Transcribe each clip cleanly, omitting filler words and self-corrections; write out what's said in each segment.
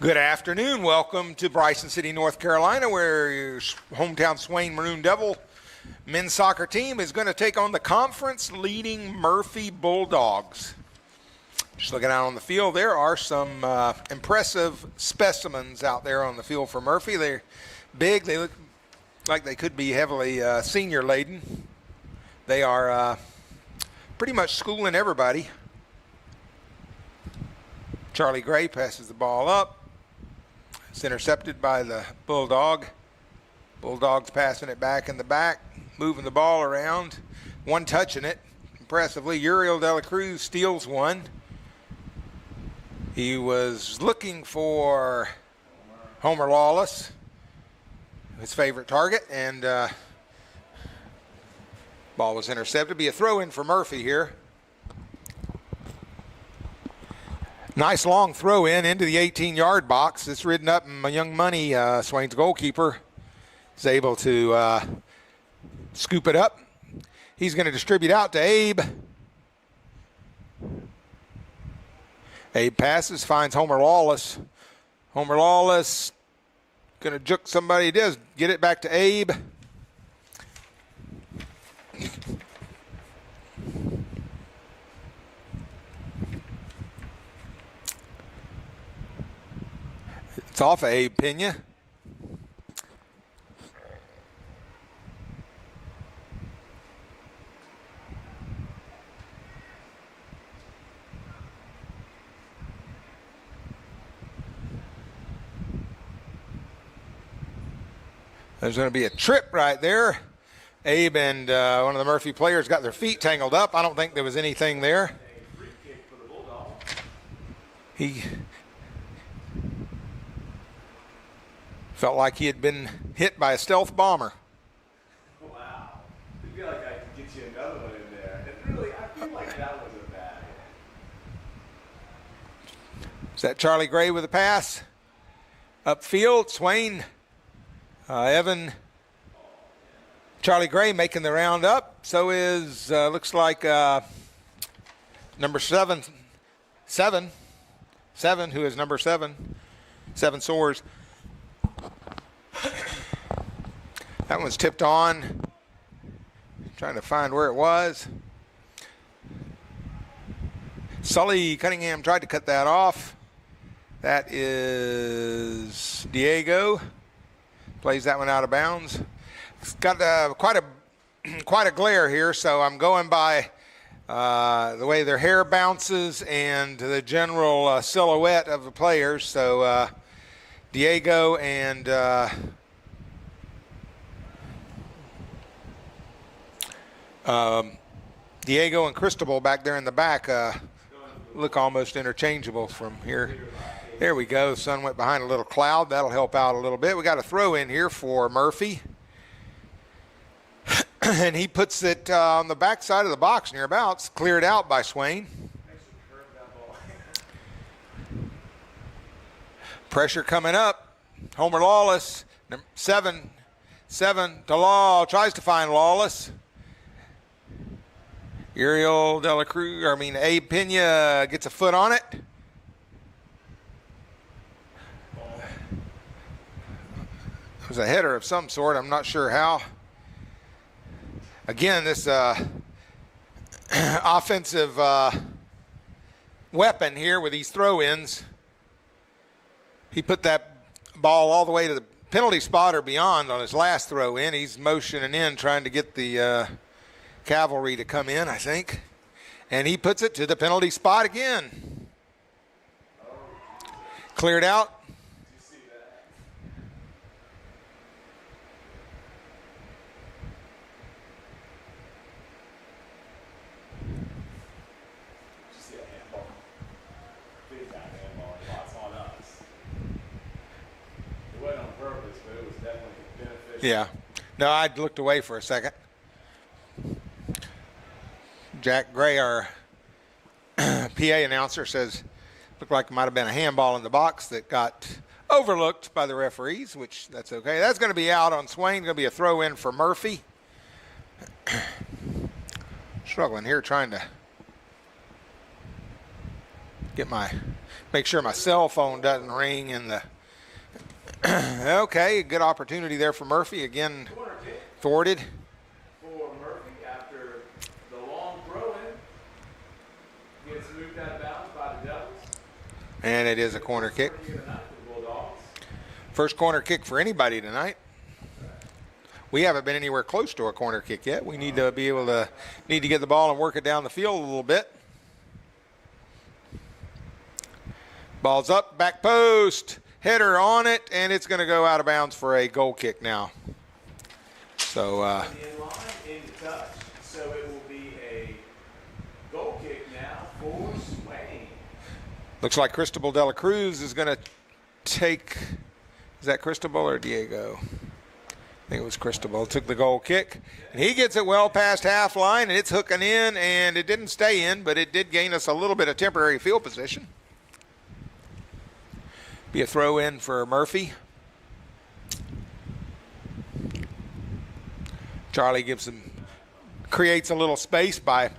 Good afternoon. Welcome to Bryson City, North Carolina, where your hometown Swain Maroon Devil men's soccer team is going to take on the conference-leading Murphy Bulldogs. Just looking out on the field, there are some impressive specimens out there on the field for Murphy. They're big. They look like they could be heavily senior-laden. They are pretty much schooling everybody. Charlie Gray passes the ball up. It's intercepted by the Bulldog. Bulldogs passing it back in the back, moving the ball around. One touching it. Impressively, Uriel De La Cruz steals one. He was looking for Homer Lawless, his favorite target, and ball was intercepted. Be a throw-in for Murphy here. Nice long throw in into the 18-yard box. It's ridden up, and Young Money, Swain's goalkeeper, is able to scoop it up. He's going to distribute out to Abe. Abe passes, finds Homer Lawless. Homer Lawless going to juke somebody. He does get it back to Abe. It's off of Abe Pena. There's going to be a trip right there. Abe and one of the Murphy players got their feet tangled up. I don't think there was anything there. He felt like he had been hit by a stealth bomber. Wow. I feel like I could get you another one in there. And really, I feel like that wasn't bad. Is that Charlie Gray with a pass? Upfield, Swain, Evan, Charlie Gray making the round up. So is, looks like number seven, who is number seven Soares. That one's tipped on. Trying to find where it was. Sully Cunningham tried to cut that off. That is Diego. Plays that one out of bounds. It's got quite a glare here, so I'm going by the way their hair bounces and the general silhouette of the players. So Diego and Cristobal back there in the back look almost interchangeable from here. There we go. The sun went behind a little cloud. That'll help out a little bit. We got a throw in here for Murphy. And he puts it on the back side of the box nearabouts. Cleared out by Swain. Pressure coming up. Homer Lawless, seven to Law, tries to find Lawless. Uriel De La Cruz, Abe Pena gets a foot on it. It was a header of some sort. I'm not sure how. Again, this offensive weapon here with these throw-ins. He put that ball all the way to the penalty spot or beyond on his last throw-in. He's motioning in, trying to get the cavalry to come in, I think. And he puts it to the penalty spot again. Cleared out. Yeah. No, I looked away for a second. Jack Gray, our PA announcer, says looked like it might have been a handball in the box that got overlooked by the referees, which that's okay. That's going to be out on Swain. Going to be a throw-in for Murphy. Struggling here trying to make sure my cell phone doesn't ring in the. Okay, good opportunity there for Murphy again. Corner kick Thwarted. for Murphy after the long throw-in. Gets moved out of bounds by the Devils. And it is a corner kick. Corner kick tonight for the Bulldogs. First corner kick for anybody tonight. We haven't been anywhere close to a corner kick yet. We need to get the ball and work it down the field a little bit. Ball's up, back post, header on it, and it's going to go out of bounds for a goal kick now. So In line, into touch. So it will be a goal kick now for Swain. looks like Cristobal de la Cruz is going to take. Is that Cristobal or Diego? I think it was Cristobal. Took the goal kick. And he gets it well past half line, and it's hooking in, and it didn't stay in, but it did gain us a little bit of temporary field position. Be a throw in for Murphy. Charlie creates a little space by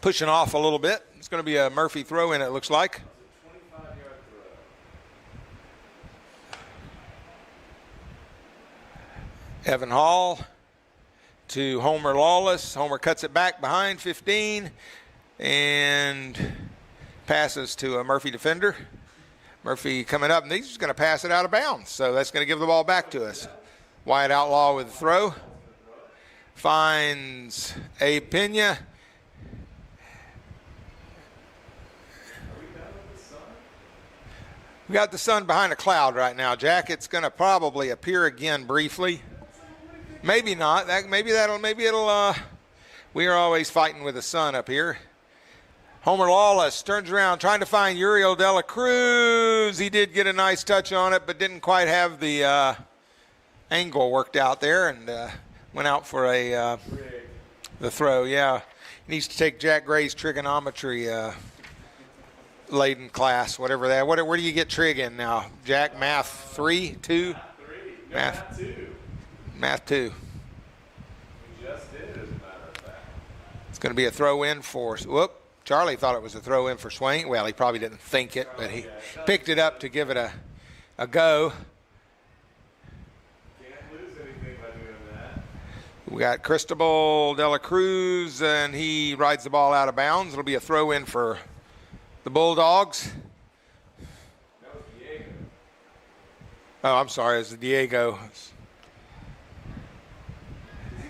pushing off a little bit. It's going to be a Murphy throw in, it looks like. 25-yard throw. Evan Hall to Homer Lawless. Homer cuts it back behind 15 and passes to a Murphy defender. Murphy coming up, and he's just going to pass it out of bounds. So that's going to give the ball back to us. Wyatt Outlaw with the throw. Finds A. Pena. We got the sun behind a cloud right now, Jack. It's going to probably appear again briefly. Maybe not. Maybe it'll. We are always fighting with the sun up here. Homer Lawless turns around trying to find Uriel de la Cruz. He did get a nice touch on it, but didn't quite have the angle worked out there, and went out for the throw. Yeah, he needs to take Jack Gray's trigonometry laden class, whatever that. Where do you get trig in now, Jack? Math 3, 2, Math 2. Math 2. We just did, as a matter of fact. It's going to be a throw in for. Whoop. Charlie thought it was a throw in for Swain. Well, he probably didn't think it, but he picked it up to give it a go. Can't lose anything by doing that. We got Cristobal de la Cruz, and he rides the ball out of bounds. It'll be a throw in for the Bulldogs. That was Diego. Oh, I'm sorry, it's Diego.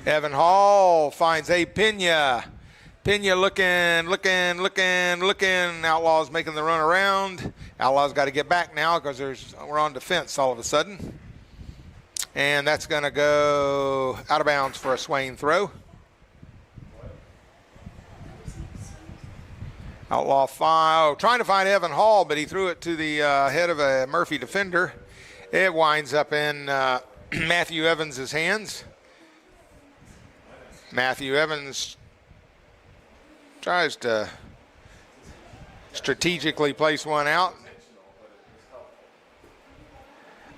Evan Hall finds A. Pena. Pena looking. Outlaw's making the run around. Outlaw's got to get back now because we're on defense all of a sudden. And that's going to go out of bounds for a Swain throw. Outlaw trying to find Evan Hall, but he threw it to the head of a Murphy defender. It winds up in Matthew Evans' hands. Matthew Evans tries to strategically place one out.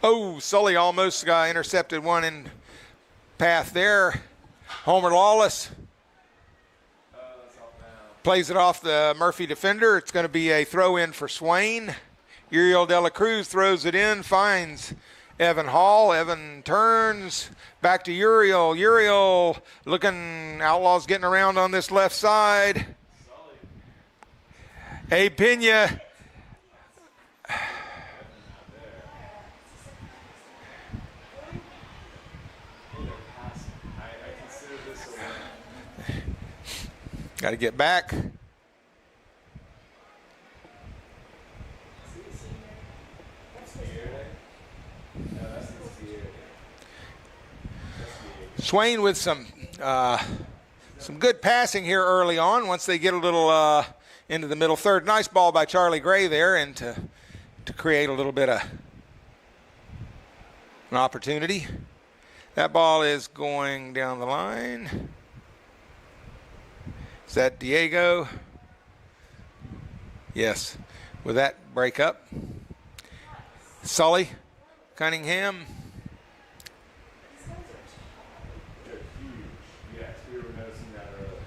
Oh, Sully almost got intercepted one in path there. Homer Lawless plays it off the Murphy defender. It's going to be a throw in for Swain. Uriel de la Cruz throws it in, finds Evan Hall. Evan turns back to Uriel. Uriel looking, Outlaw's getting around on this left side. A. Pena. Got to get back. Swain with some good passing here early on. Once they get a little into the middle third, nice ball by Charlie Gray there, and to create a little bit of an opportunity. That ball is going down the line. Is that Diego? Yes. With that break up. Sully, Cunningham. Yes, we were noticing that earlier.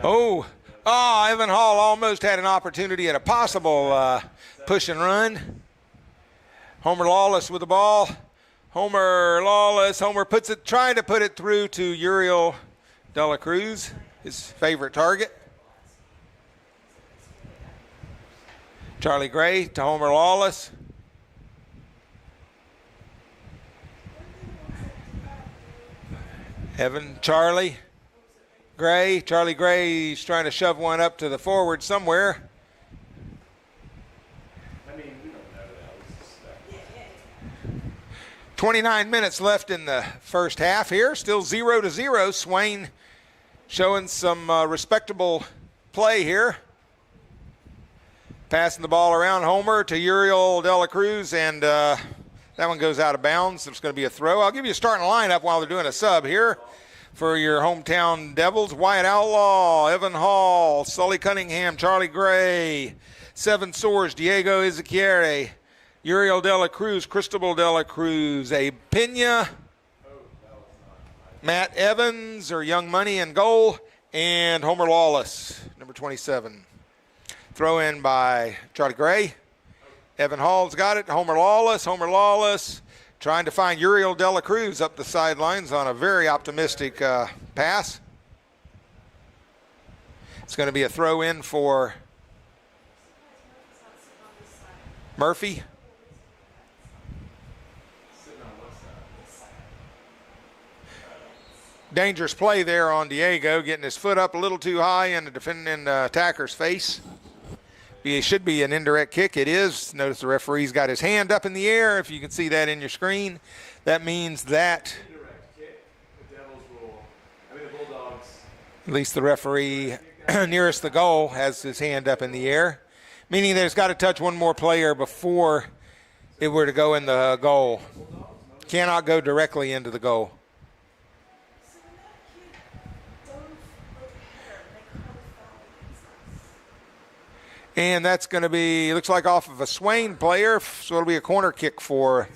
Oh, Oh, Evan Hall almost had an opportunity at a possible push and run. Homer Lawless with the ball. Homer Lawless. Homer puts it, trying to put it through to Uriel De La Cruz, his favorite target. Charlie Gray to Homer Lawless. Evan, Charlie Gray. Charlie Gray's trying to shove one up to the forward somewhere. I mean, we don't know that. We suspect. 29 minutes left in the first half here. Still 0-0. Swain showing some respectable play here. Passing the ball around. Homer to Uriel De La Cruz, and that one goes out of bounds. It's going to be a throw. I'll give you a starting lineup while they're doing a sub here for your hometown Devils. Wyatt Outlaw, Evan Hall, Sully Cunningham, Charlie Gray, Seven Swords, Diego Izquierdo, Uriel De La Cruz, Cristobal De La Cruz, a Pena, Matt Evans, or Young Money in goal, and Homer Lawless, number 27. Throw in by Charlie Gray. Evan Hall's got it. Homer Lawless trying to find Uriel De La Cruz up the sidelines on a very optimistic pass. It's going to be a throw in for Murphy. Dangerous play there on Diego, getting his foot up a little too high in the defending attacker's face. It should be an indirect kick. It is. Notice the referee's got his hand up in the air. If you can see that in your screen, that means that Indirect kick. The Devils rule. I mean, the Bulldogs. at least the referee nearest the goal has his hand up in the air, meaning that it's got to touch one more player before it were to go in the goal. Cannot go directly into the goal. And that's going to be, looks like off of a Swain player, so it'll be a corner kick for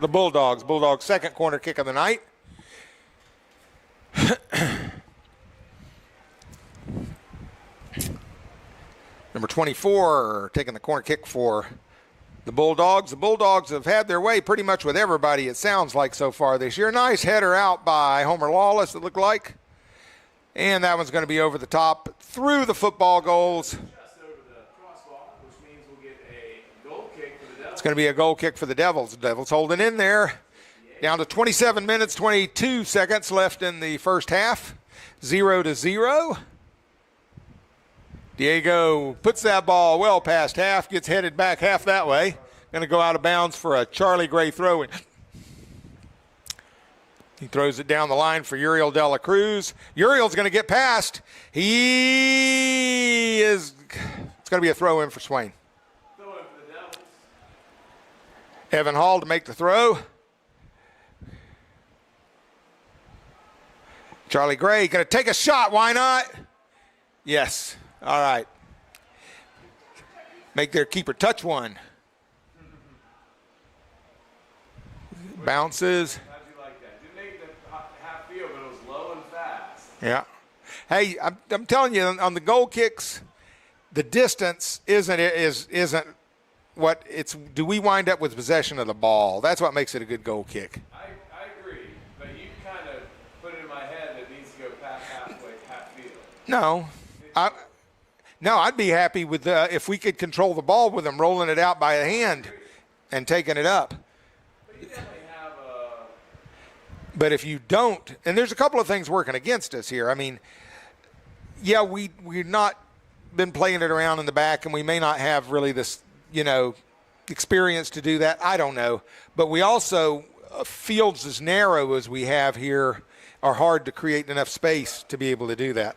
the Bulldogs. Bulldogs' second corner kick of the night. Number 24 taking the corner kick for the Bulldogs. The Bulldogs have had their way pretty much with everybody, it sounds like, so far this year. Nice header out by Homer Lawless, it looked like. And that one's going to be over the top through the football goals. It's going to be a goal kick for the Devils. The Devils holding in there. Down to 27 minutes, 22 seconds left in the first half. 0-0. Diego puts that ball well past half, gets headed back half that way. Going to go out of bounds for a Charlie Gray throw-in. He throws it down the line for Uriel De La Cruz. Uriel's going to get past. It's going to be a throw-in for Swain. Evan Hall to make the throw. Charlie Gray going to take a shot. Why not? Yes. All right. Make their keeper touch one. Bounces. How'd you like that? Didn't make the half field, but it was low and fast. Yeah. Hey, I'm telling you, on the goal kicks, the distance isn't what it's. Do we wind up with possession of the ball? That's what makes it a good goal kick. I agree, but you kind of put it in my head that it needs to go past halfway, half field. No, I'd be happy with if we could control the ball with them rolling it out by a hand and taking it up. But you definitely have a. But if you don't, and there's a couple of things working against us here. I mean, yeah, we've not been playing it around in the back, and we may not have really this, experience to do that. I don't know. But we also, fields as narrow as we have here are hard to create enough space to be able to do that.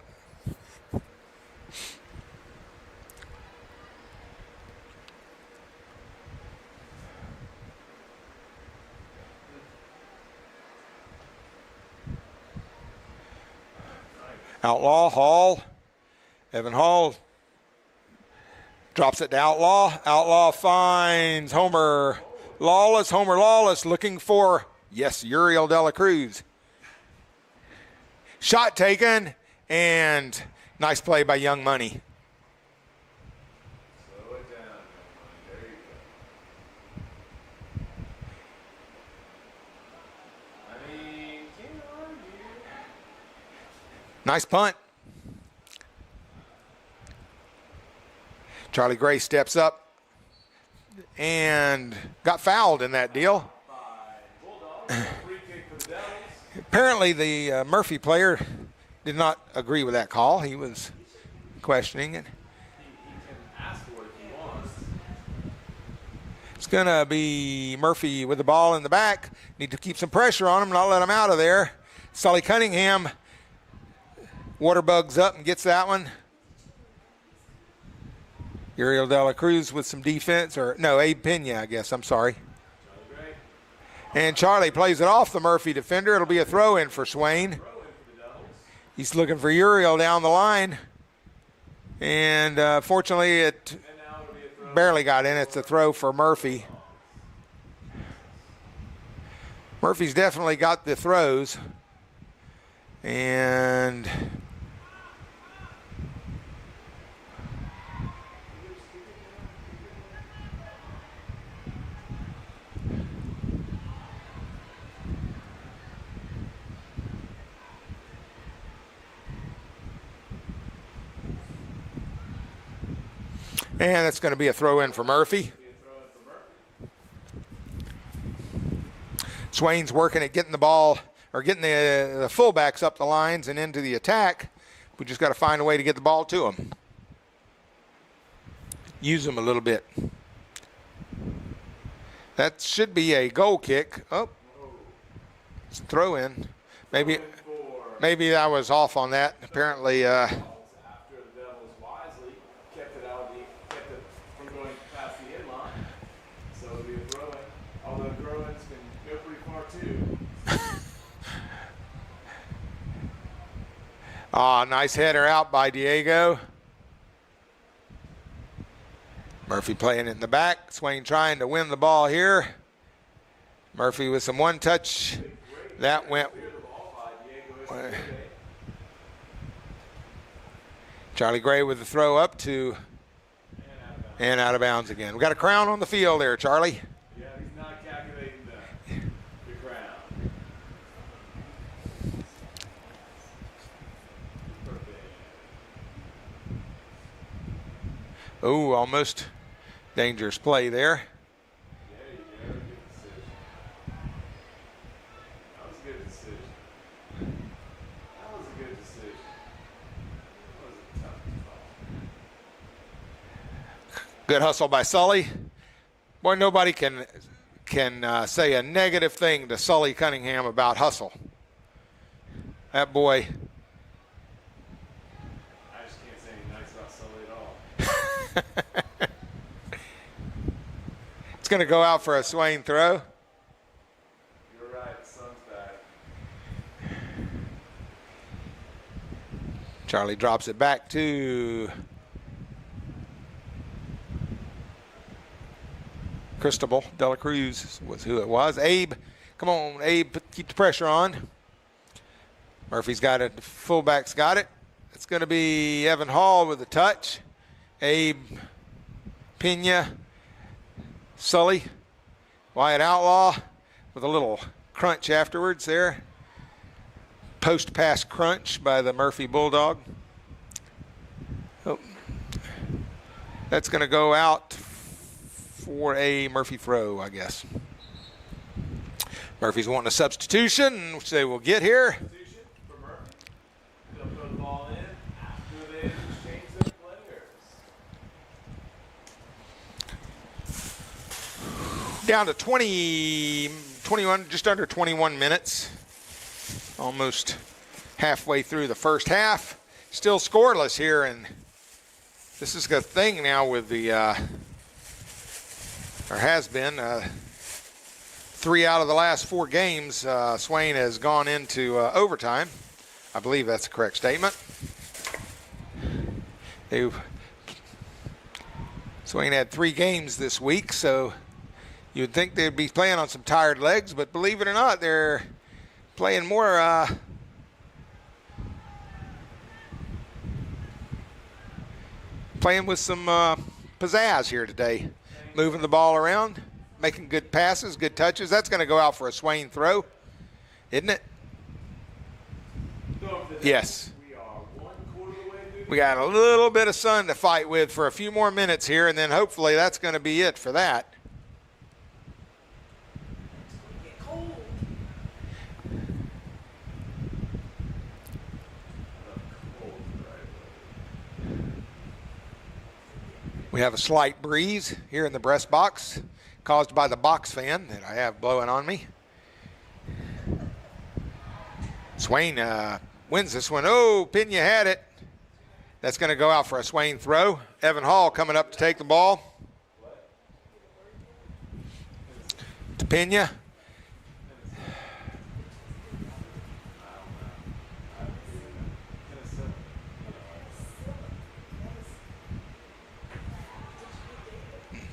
Outlaw, Hall, Evan Hall drops it to Outlaw. Outlaw finds Homer Lawless. Homer Lawless looking for, yes, Uriel De La Cruz. Shot taken and Nice play by Young Money. Slow it down, young man. There you go. I mean, can't argue. Nice punt. Charlie Gray steps up and got fouled in that deal. Bulldogs, free kick for the Devils. Apparently the Murphy player did not agree with that call. He was questioning it. He can ask for it if he wants. It's going to be Murphy with the ball in the back. Need to keep some pressure on him, not let him out of there. Sully Cunningham water bugs up and gets that one. Uriel De La Cruz with some defense, or no, Abe Pena, I guess. I'm sorry. And Charlie plays it off the Murphy defender. It'll be a throw-in for Swain. He's looking for Uriel down the line. And fortunately, it barely got in. It's a throw for Murphy. Murphy's definitely got the throws. And that's going to be a throw-in for Murphy. Swain's working at getting the ball, or getting the fullbacks up the lines and into the attack. We just got to find a way to get the ball to them. Use them a little bit. That should be a goal kick. Oh, it's a throw-in. Maybe I was off on that. Apparently, After the Devils wisely kept it from going past the inline. So it'll be a throw-in. Although throw-ins can go pretty far too. Nice header out by Diego. Murphy playing it in the back. Swain trying to win the ball here. Murphy with some one-touch. That went. Charlie Gray with the throw up to and out of bounds again. We got a crown on the field there, Charlie. Yeah, he's not calculating the crown. Oh, almost dangerous play there. There you go. Good decision. That was a good decision. That was a good decision. That was a tough call. Good hustle by Sully. Boy, nobody can say a negative thing to Sully Cunningham about hustle. That boy. I just can't say anything nice about Sully at all. It's going to go out for a Swain throw. You're right, the sun's back. Charlie drops it back to Cristobal. De La Cruz was who it was. Abe, come on, Abe, keep the pressure on. Murphy's got it. The fullback's got it. It's going to be Evan Hall with a touch. Abe, Pena, Sully, Wyatt Outlaw with a little crunch afterwards there. Post-pass crunch by the Murphy Bulldog. Oh. That's going to go out for a Murphy throw, I guess. Murphy's wanting a substitution, which they will get here. Substitution for Murphy. They'll put the ball in after they exchange their players. Down to 21, just under 21 minutes. Almost halfway through the first half. Still scoreless here, and this is the thing now with the, or has been, 3 out of the last 4 games, Swain has gone into overtime. I believe that's a correct statement. Swain had 3 games this week, so you'd think they'd be playing on some tired legs, but believe it or not, they're playing more playing with some pizzazz here today. Moving the ball around, making good passes, good touches. That's going to go out for a Swain throw, isn't it? Yes. We are 1/4 of the way through. We got a little bit of sun to fight with for a few more minutes here, and then hopefully that's going to be it for that. Get cold. We have a slight breeze here in the breast box caused by the box fan that I have blowing on me. Swain wins this one. Oh, Pena had it. That's going to go out for a Swain throw. Evan Hall coming up to take the ball. To Pena.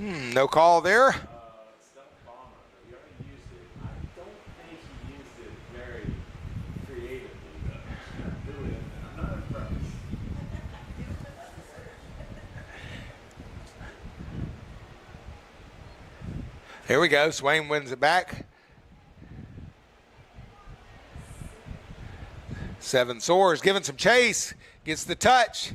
No call there. Stuff bomber, but he already used it. I don't think he used it very creatively, though. Do it. I'm not impressed. Here we go. Swain wins it back. 7 soars, giving some chase. Gets the touch.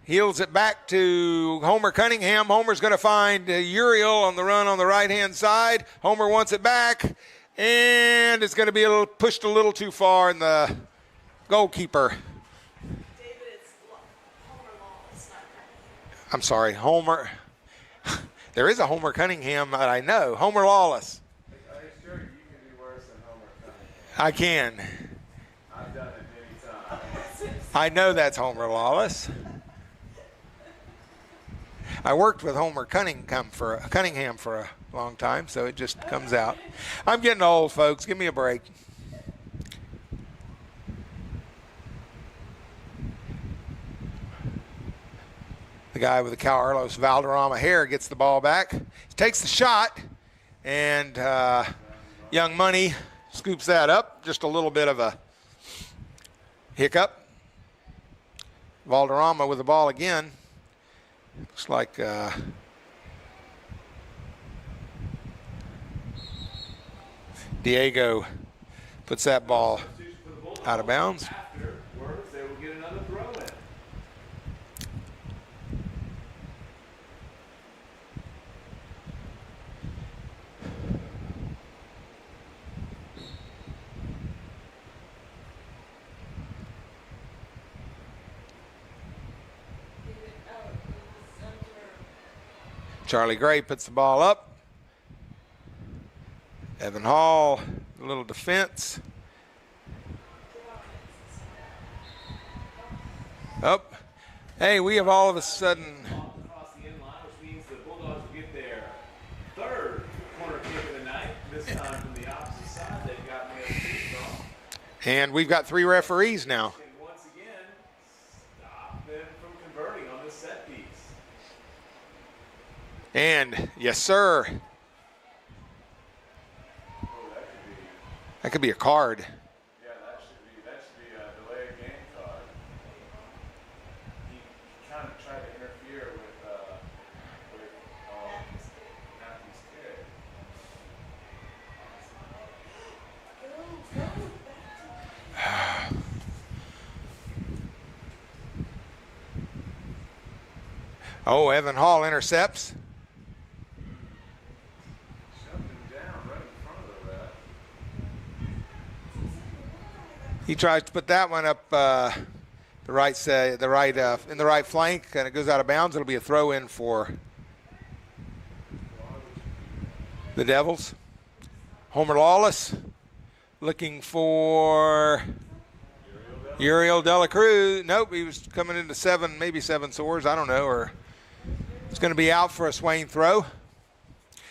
Heels it back to Homer Cunningham. Homer's going to find Uriel on the run on the right-hand side. Homer wants it back, and it's going to be pushed a little too far, and the goalkeeper. David, it's Homer Lawless, not Cunningham. I'm sorry, Homer. There is a Homer Cunningham that I know. Homer Lawless. Are you sure you can do worse than Homer Cunningham? I can. I've done it many times. I know that's Homer Lawless. I worked with Homer Cunningham for a long time, so it just comes out. I'm getting old, folks. Give me a break. The guy with the Carlos Valderrama hair gets the ball back. He takes the shot, and Young Money scoops that up. Just a little bit of a hiccup. Valderrama with the ball again. Looks like Diego puts that ball out of bounds. Afterwards, they will get another throw in. Charlie Gray puts the ball up. Evan Hall, a little defense. Up. Hey, we have all of a sudden. Across the end line, which means the Bulldogs will get their 3rd corner kick of the night. This time from the opposite side, they've got the other team from. And we've got 3 referees now. And once again, stop them from converting on this set piece. And yes, sir. Oh, That could be a card. yeah, that should be a delay of game card. He kind of tried to interfere with Matthew's kick. Oh, Evan Hall intercepts. Shoved him down right in front of the ref. He tries to put that one up in the right flank, and it goes out of bounds. It'll be a throw in for the Devils. Homer Lawless looking for Uriel De La Cruz. Nope, he was coming into 7, maybe 7 sores. I don't know. Or it's going to be out for a Swain throw.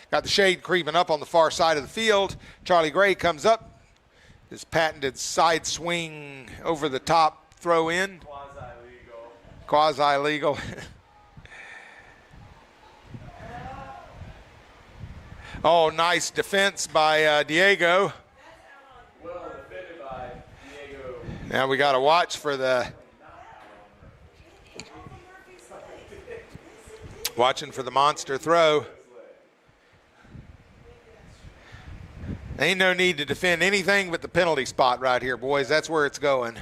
Got the shade creeping up on the far side of the field. Charlie Gray comes up. His patented side swing over the top throw in. Quasi-legal. Oh, nice defense by Diego. Well defended by Diego. Now we got to watch for the. Watching for the monster throw. Ain't no need to defend anything but the penalty spot right here, boys. That's where it's going.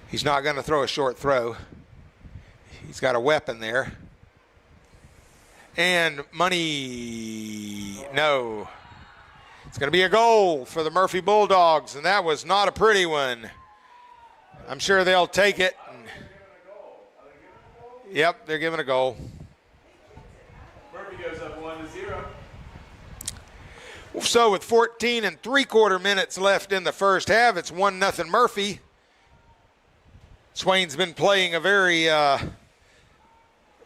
He's not going to throw a short throw. He's got a weapon there. And money, no. It's going to be a goal for the Murphy Bulldogs, and that was not a pretty one. I'm sure they'll take it. Yep, they're giving a goal. Murphy goes up 1-0. So with 14 3/4 minutes left in the first half, it's 1-0 Murphy. Swain's been playing a very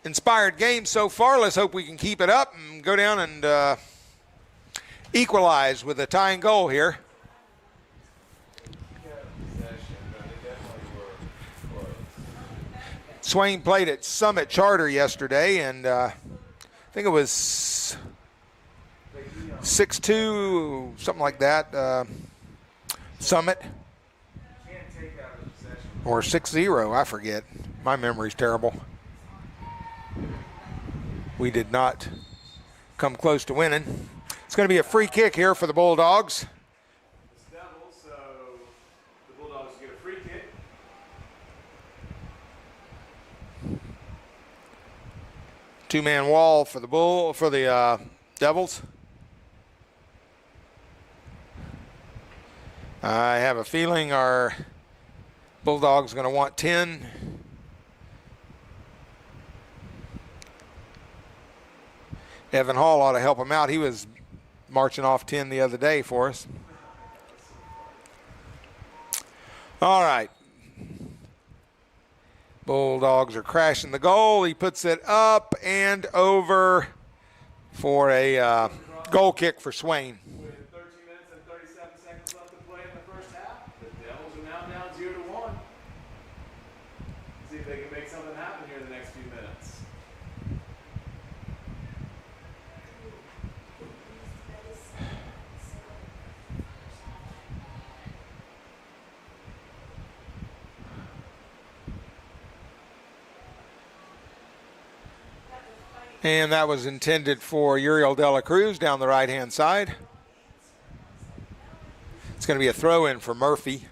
inspired game so far. Let's hope we can keep it up and go down and equalize with a tying goal here. Swain played at Summit Charter yesterday, and I think it was 6-2, something like that. Summit. Or 6-0, I forget. My memory's terrible. We did not come close to winning. It's going to be a free kick here for the Bulldogs. It's Devils, so the Bulldogs get a free kick. Two-man wall for the Devils. I have a feeling our Bulldogs are going to want 10. Evan Hall ought to help him out. He was marching off 10 the other day for us. All right. Bulldogs are crashing the goal. He puts it up and over for a goal kick for Swain. With 13 minutes and 37 seconds left to play in the first half, the Devils are now down 0-1. See if they can make something happen here in the next few minutes. And that was intended for Uriel De La Cruz down the right-hand side. It's going to be a throw-in for Murphy.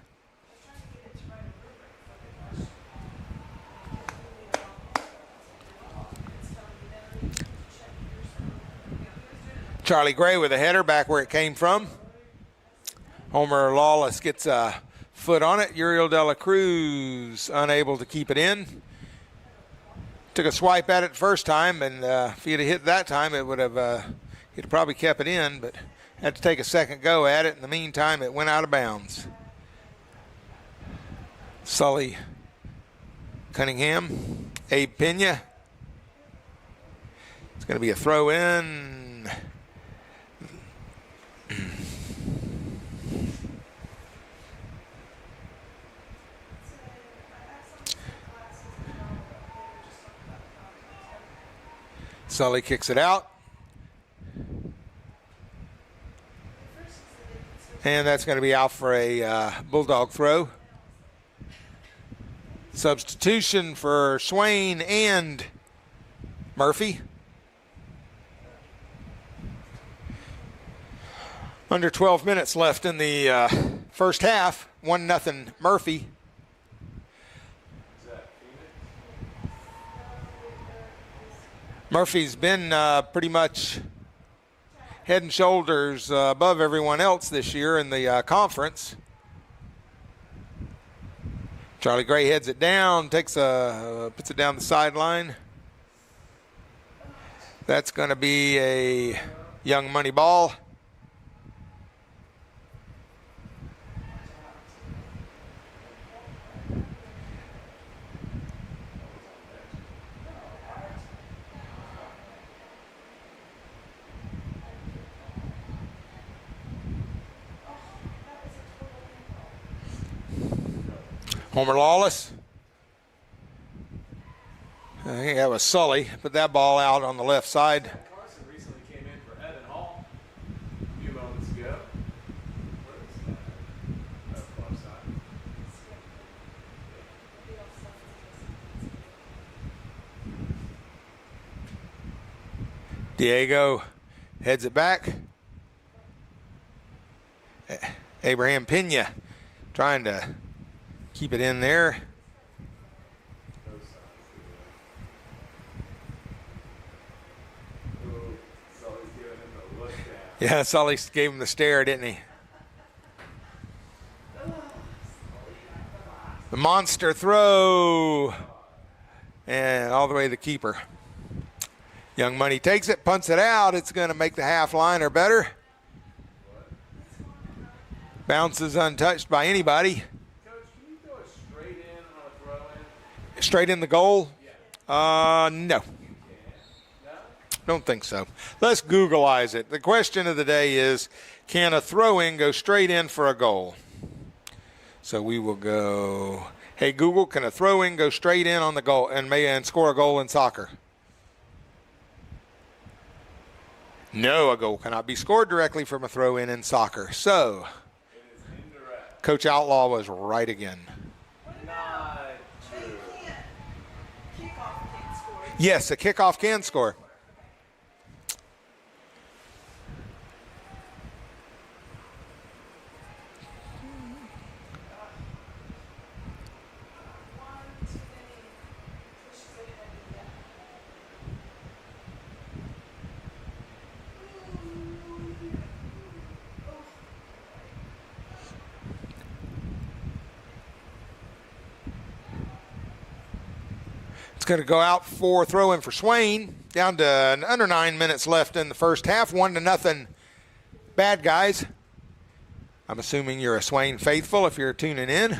Charlie Gray with a header back where it came from. Homer Lawless gets a foot on it. Uriel De La Cruz unable to keep it in. Took a swipe at it first time, and if he'd have hit that time, it would have he'd have probably kept it in, but had to take a second go at it. In the meantime, it went out of bounds. Sully Cunningham, Abe Pena. It's going to be a throw in. Sully kicks it out. And that's going to be out for a Bulldog throw. Substitution for Swain and Murphy. Under 12 minutes left in the first half. 1-0 Murphy. Murphy's been pretty much head and shoulders above everyone else this year in the conference. Charlie Gray heads it down, puts it down the sideline. That's going to be a Young Money ball. Homer Lawless. I think that was Sully. Put that ball out on the left side. Carson recently came in for Evan Hall a few moments ago. Where is that? Oh, far side. Diego heads it back. Abraham Pena trying to keep it in there. Yeah, Sully gave him the stare, didn't he? The monster throw. And all the way to the keeper. Young Money takes it, punts it out. It's going to make the half liner better. Bounces untouched by anybody. Coach, can you throw it straight in on a throw-in? Straight in the goal? No. No? Don't think so. Let's Googleize it. The question of the day is, can a throw-in go straight in for a goal? So we will go, hey, Google, can a throw-in go straight in on the goal and score a goal in soccer? No, a goal cannot be scored directly from a throw-in soccer. So, It is indirect. Coach Outlaw was right again. Not They true. can't. Kickoff can't score. Yes, a kickoff can score. One too many pushes ahead of that. It's going to go out for throw-in for Swain. Down to under 9 minutes left in the first half. 1-0 bad guys. I'm assuming you're a Swain faithful if you're tuning in.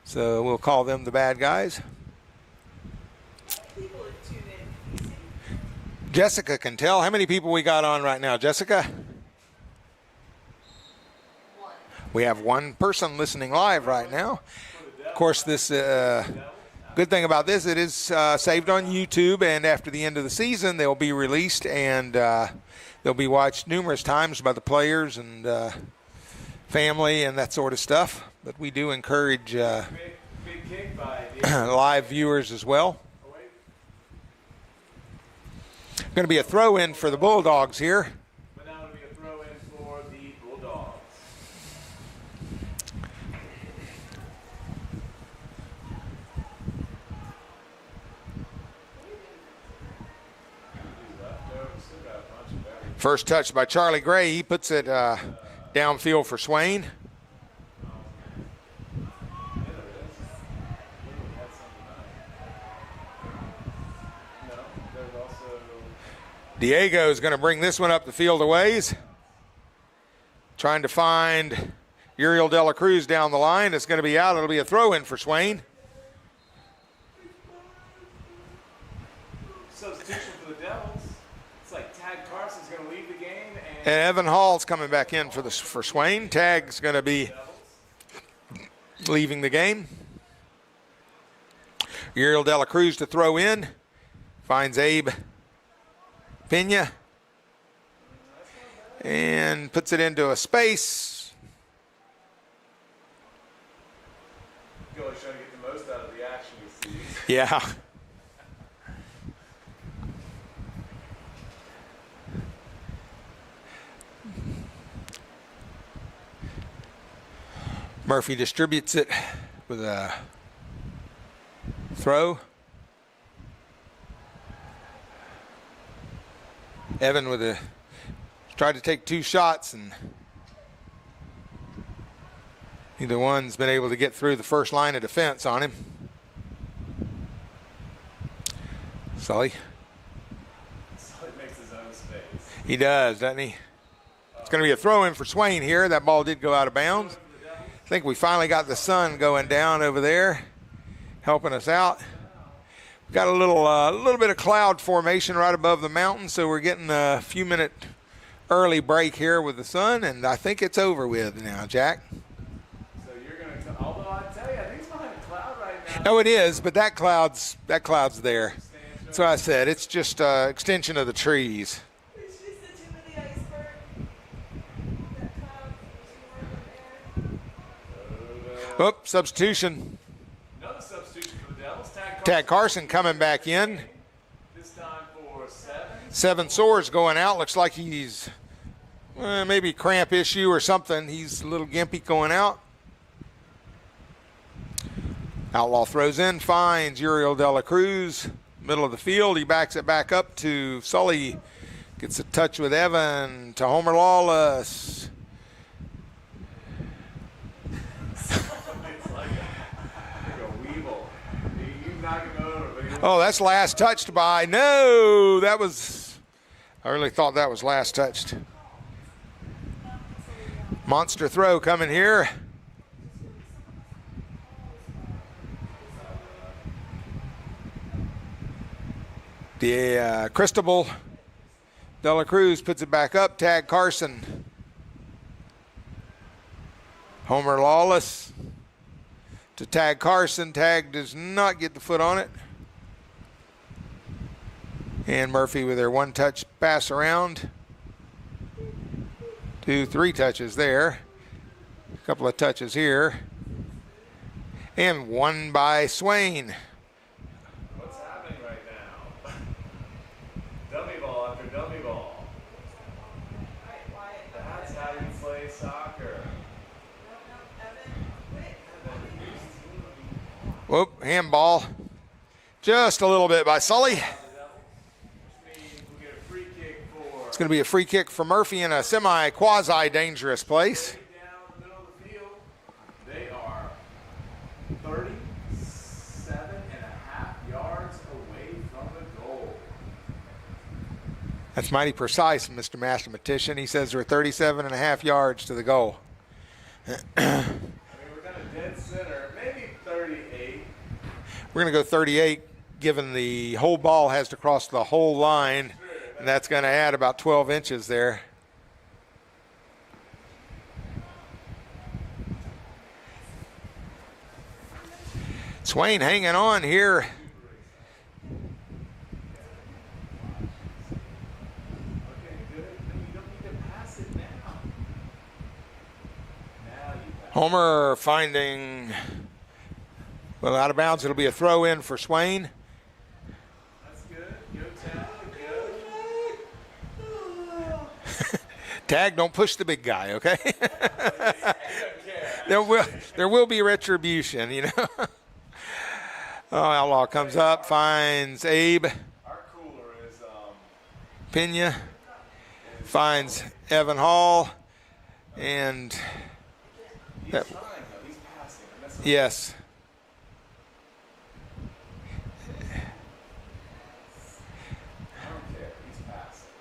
So we'll call them the bad guys. People that tune in. You see? Jessica can tell. How many people we got on right now, Jessica? One. We have one person listening live right now. Of course, this good thing about this, it is saved on YouTube, and after the end of the season, they'll be released, and they'll be watched numerous times by the players and family and that sort of stuff. But we do encourage Big kick by Diego. live viewers as well. Oh, wait. Going to be a throw-in for the Bulldogs here. But now it'll be a throw-in for the Bulldogs. First touch by Charlie Gray. He puts it downfield for Swain. Diego is going to bring this one up the field a ways. Trying to find Uriel De La Cruz down the line. It's going to be out. It'll be a throw-in for Swain. Substitution for the Devils. It's like Tad Carson's going to leave the game, And Evan Hall's coming back in for Swain. Tag's going to be leaving the game. Uriel De La Cruz to throw in. Finds Abe Pena. And puts it into a space. Goalie's trying to get the most out of the action he sees. Yeah. Murphy distributes it with a throw. Evan with a tried to take two shots, and neither one's been able to get through the first line of defense on him. Sully. So he makes his own space. He does, doesn't he? It's going to be a throw-in for Swain here. That ball did go out of bounds. I think we finally got the sun going down over there, helping us out. We've got a little bit of cloud formation right above the mountain, so we're getting a few minute early break here with the sun, and I think it's over with now, Jack. So you're going to, although I tell you, I think it's behind a cloud right now. No, it is, but that cloud's there. That's what I said. It's just an extension of the trees. It's just the tip of the iceberg. That cloud is more in there. Oop, substitution. Another substitution for the Devils. Tad Carson coming back in. This time for for 7. 7 sores going out. Looks like he's maybe cramp issue or something. He's a little gimpy going out. Outlaw throws in, finds Uriel De La Cruz, middle of the field. He backs it back up to Sully. Gets a touch with Evan to Homer Lawless. Oh, that's last touched by. No, that was. I really thought that was last touched. Monster throw coming here. The Cristobal De La Cruz puts it back up. Tag Carson. Homer Lawless to tag Carson. Tag does not get the foot on it. And Murphy with their 1-touch pass around. 2, 3 touches there. A couple of touches here. And 1 by Swain. What's happening right now? Dummy ball after dummy ball. That's how you play soccer. Whoop, handball. Just a little bit by Sully. It's going to be a free kick for Murphy in a semi-quasi-dangerous place. Down the middle of the field. They are 37.5 yards away from the goal. That's mighty precise, Mr. Mathematician. He says we're 37.5 yards to the goal. I mean, we're kind of dead center, maybe 38. We're going to go 38, given the whole ball has to cross the whole line. And that's going to add about 12 inches there. Swain hanging on here. Okay, good. You don't need to pass it now. Now you pass. Homer finding, well, out of bounds. It'll be a throw in for Swain. That's good. Go Tag. Tag, don't push the big guy, okay? there will be retribution, you know. Oh, Outlaw comes up, finds Abe. Our cooler is Pena, finds Evan Hall, and he's trying though. He's passing. That's what yes. I don't care. He's passing.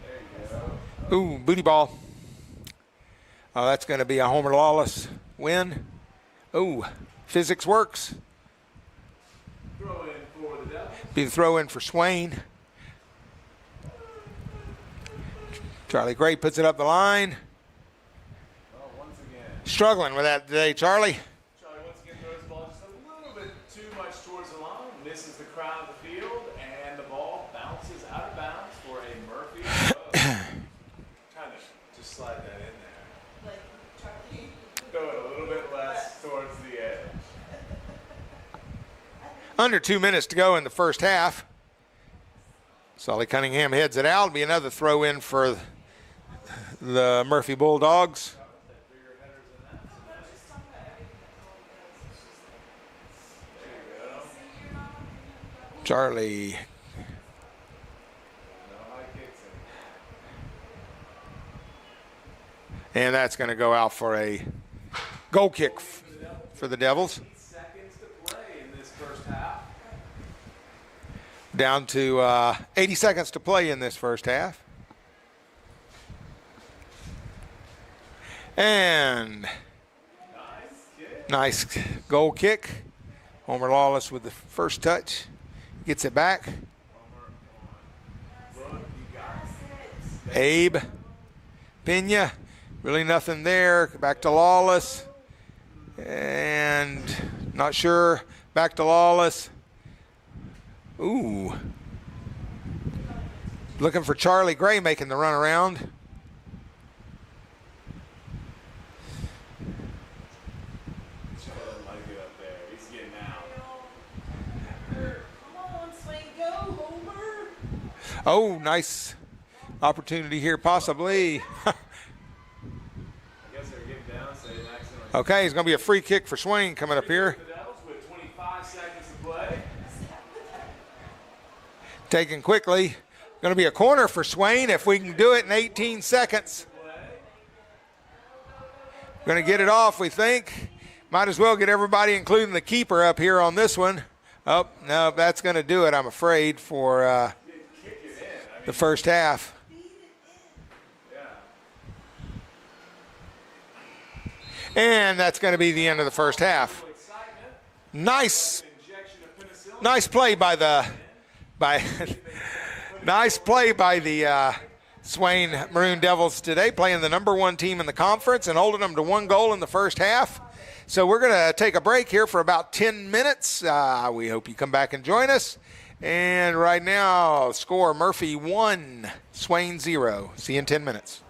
There you go. Ooh, booty ball. Oh, that's going to be a Homer Lawless win. Ooh, physics works. Throw in for the Devils. Be the throw in for Swain. Charlie Gray puts it up the line. Well, once again, Struggling with that today, Charlie. Charlie once again throws the ball just a little bit too much towards the line, misses the crown of the field, and the ball bounces out of bounds for a Murphy throw. Kind of just slide that in there. Like Charlie. Throw it a little bit less towards the edge. Under 2 minutes to go in the first half. Solly Cunningham heads it out. It'll be another throw in for the Murphy Bulldogs. Charlie. No high kicks in. And that's going to go out for a goal kick for the Devils. 8 seconds to play in this first half. Down to 80 seconds to play in this first half. And nice goal kick. Homer Lawless with the first touch. Gets it back. Abe. Pena. Really nothing there. Back to Lawless. And not sure. Back to Lawless. Ooh. Looking for Charlie Gray making the run around. Like it up there. He's getting out. Come on, Swain, go. Oh, nice opportunity here, possibly. I guess they're getting down, so they accidentally. Okay, it's going to be a free kick for Swain coming up here. The Devils with 25 seconds to play. Taken quickly. Going to be a corner for Swain if we can do it in 18 seconds. Going to get it off, we think. Might as well get everybody, including the keeper, up here on this one. Oh, no, that's going to do it, I'm afraid, for the first half. And that's going to be the end of the first half. Nice play by the nice play by the Swain Maroon Devils today, playing the number 1 team in the conference and holding them to 1 goal in the first half. So we're going to take a break here for about 10 minutes. We hope you come back and join us. And right now, score Murphy 1, Swain 0. See you in 10 minutes.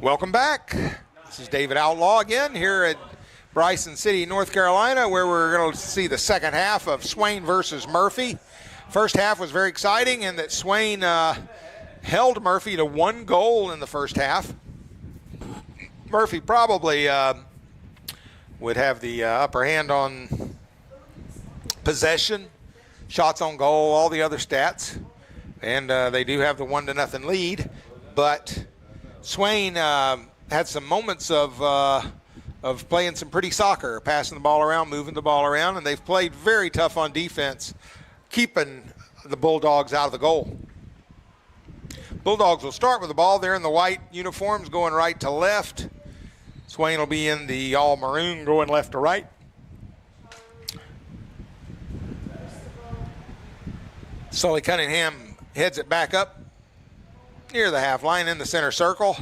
Welcome back. This is David Outlaw again here at Bryson City, North Carolina, where we're going to see the second half of Swain versus Murphy. First half was very exciting in that Swain held Murphy to 1 goal in the first half. Murphy probably would have the upper hand on possession, shots on goal, all the other stats. And they do have the 1-0 lead, but Swain had some moments of playing some pretty soccer, passing the ball around, moving the ball around, and they've played very tough on defense, keeping the Bulldogs out of the goal. Bulldogs will start with the ball. They're in the white uniforms going right to left. Swain will be in the all maroon going left to right. Sully Cunningham heads it back up near the half line in the center circle.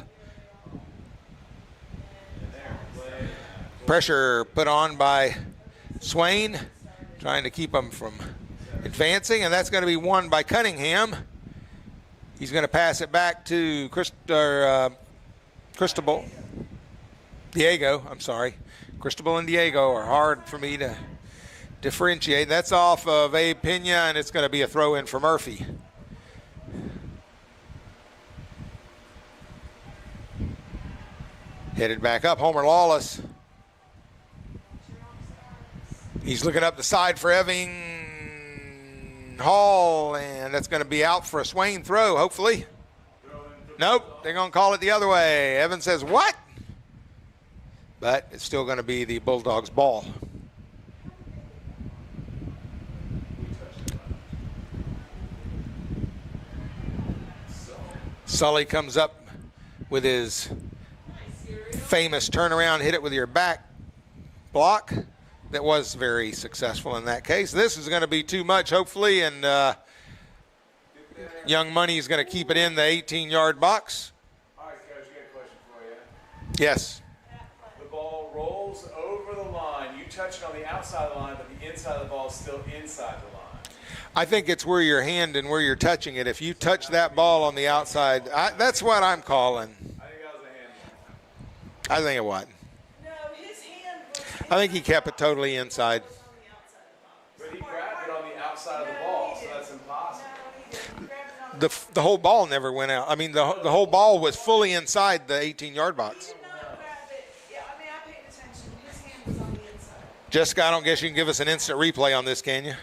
Pressure put on by Swain, trying to keep them from advancing, and that's going to be won by Cunningham. He's going to pass it back to Cristobal. Diego, I'm sorry. Cristobal and Diego are hard for me to differentiate. That's off of Abe Pena, and it's going to be a throw-in for Murphy. Headed back up, Homer Lawless. He's looking up the side for Eving Hall, and that's going to be out for a Swain throw, hopefully. Nope, they're going to call it the other way. Evans says, what? But it's still going to be the Bulldogs' ball. Sully comes up with his famous turnaround, hit it with your back block. That was very successful in that case. This is going to be too much, hopefully, and Young Money is going to keep it in the 18-yard box. All right, Coach, we got a question for you. Yes. The ball rolls over the line. You touch it on the outside of the line, but the inside of the ball is still inside the line. I think it's where your hand and where you're touching it. If you touch that ball on the outside, that's what I'm calling. I think that was a handball. I think it was. No, his hand was I think he kept it totally inside. on the outside of the box. But he grabbed it on the outside of the ball, so that's impossible. No, he didn't. He grabbed it on The whole ball never went out. I mean, the whole ball was fully inside the 18-yard box. He did not grab it. Yeah, I mean, I paid attention. His hand was on the inside. Jessica, I don't guess you can give us an instant replay on this, can you?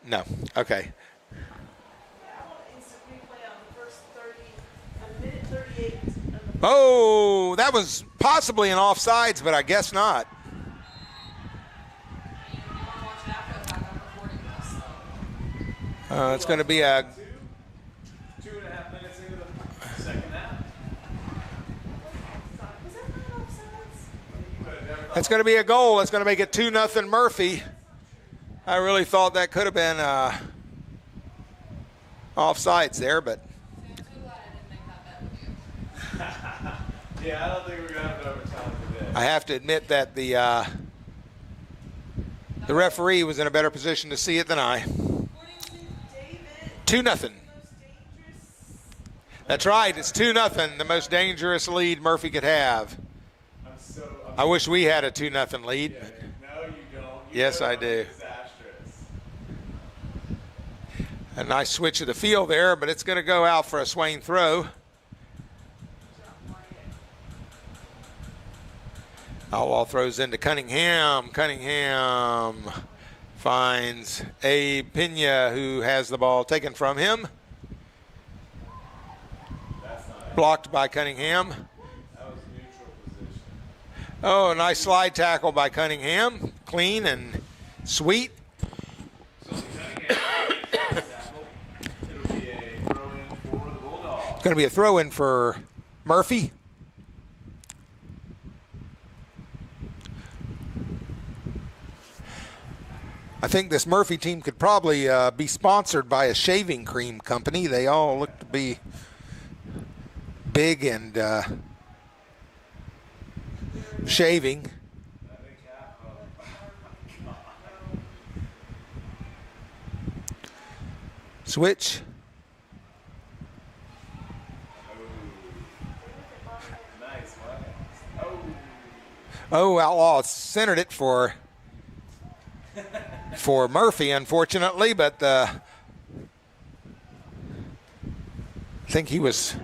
No. Okay. Yeah, I want an instant replay on the first 30, a minute 38. Of the Oh, that was possibly an offsides, but I guess not. It's going to be a 2.5 minutes into the second half. Was that not offsides? That's going to be a goal. That's going to make it 2-0 Murphy. I really thought that could have been offsides there, but Yeah, I don't think we're going to have it overtime today. I have to admit that the referee was in a better position to see it than I. According to David, 2-0. most dangerous. That's right. It's 2-0, the most dangerous lead Murphy could have. I wish we had a 2-0 lead. No, you don't. Yes, I do. Disastrous. A nice switch of the field there, but it's going to go out for a Swain throw. Outlaw throws into Cunningham. Cunningham finds Abe Pena, who has the ball taken from him. Blocked by Cunningham. That was neutral position. Oh, a nice slide tackle by Cunningham. Clean and sweet. So Cunningham, it'll be a throw-in for the Bulldogs. It's going to be a throw-in for Murphy. I think this Murphy team could probably be sponsored by a shaving cream company. They all look to be big and shaving. Switch. Oh, Outlaw centered it for Murphy, unfortunately, but I think he was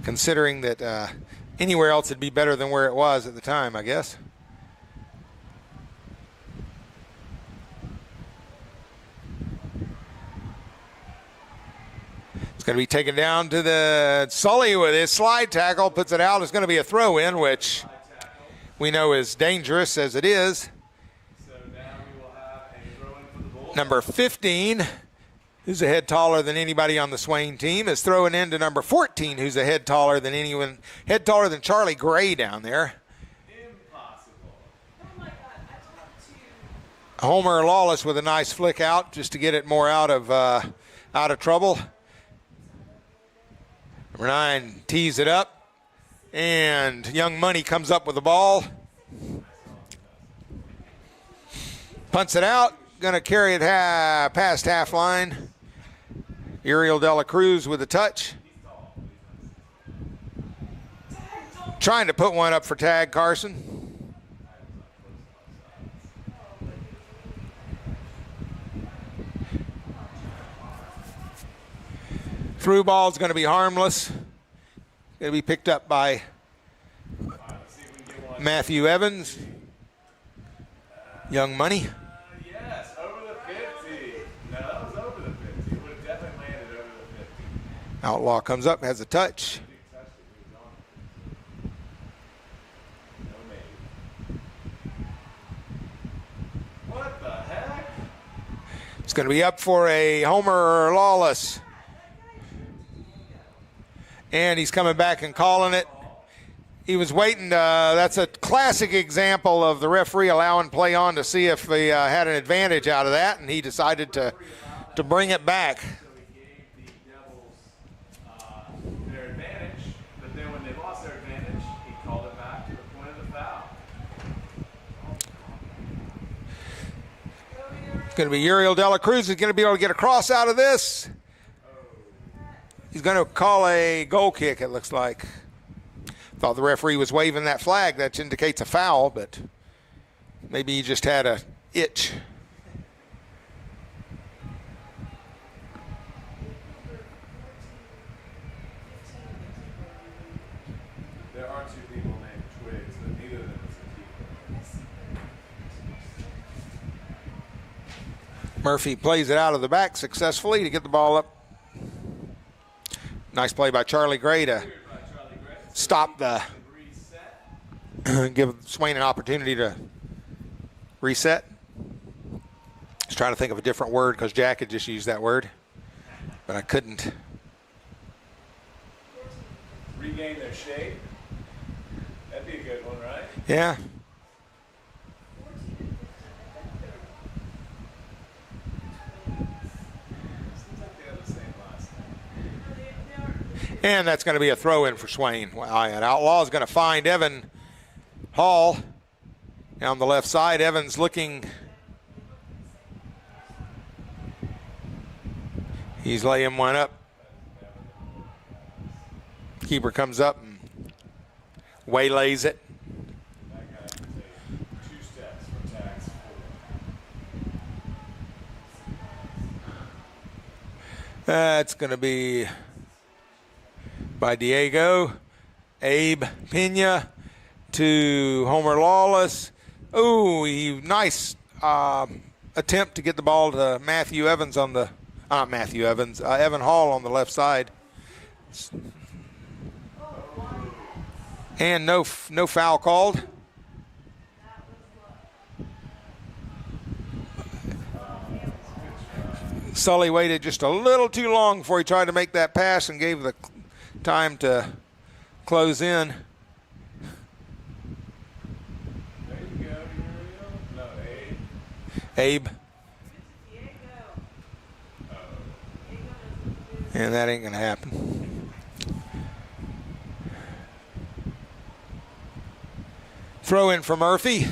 considering that anywhere else would be better than where it was at the time, I guess. It's going to be taken down to the Sully with his slide tackle, puts it out. It's going to be a throw-in, which we know is dangerous as it is. So now we will have a throw-in for the Bulldogs. Number 15, who's a head taller than anybody on the Swain team, is throwing in to number 14, who's a head taller than Charlie Gray down there. Impossible. Oh my God, I talked to Homer Lawless with a nice flick out just to get it more out of trouble. Number 9 tees it up, and Young Money comes up with the ball. Punts it out, going to carry it past half line. Uriel De La Cruz with a touch. Trying to put one up for tag, Carson. Through ball is going to be harmless. Going to be picked up by Matthew Evans. Young Money. Yes, over the 50. No, that was over the 50. It would have definitely landed over the 50. Outlaw comes up, has a touch. What the heck? It's going to be up for a Homer Lawless. And he's coming back and calling it. He was waiting. That's a classic example of the referee allowing play on to see if he had an advantage out of that, and he decided to bring it back. So he gave the Devils their advantage, but then when they lost their advantage, he called it back to the point of the foul. It's going to be Uriel De La Cruz. Is going to be able to get a cross out of this. He's going to call a goal kick, it looks like. Thought the referee was waving that flag. That indicates a foul, but maybe he just had a itch. There are 2 people named Twigs, but neither of them is a keeper. Murphy plays it out of the back successfully to get the ball up. Nice play by Charlie Gray to stop give Swain an opportunity to reset. I was trying to think of a different word because Jack had just used that word, but I couldn't. Regain their shape. That'd be a good one, right? Yeah. Seems like they have the same last name. And that's going to be a throw-in for Swain. And Outlaw is going to find Evan Hall down the left side. Evans looking. He's laying one up. Keeper comes up and waylays it. That guy can take 2 steps for tags 4. That's going to be by Diego. Abe Pena to Homer Lawless. Oh, nice attempt to get the ball to Matthew Evans on the, not Matthew Evans, Evan Hall on the left side. And no foul called. Sully waited just a little too long before he tried to make that pass and gave the time to close in. There you go, Uriel. No, Abe. Abe. Diego. And that ain't going to happen. Throw in for Murphy.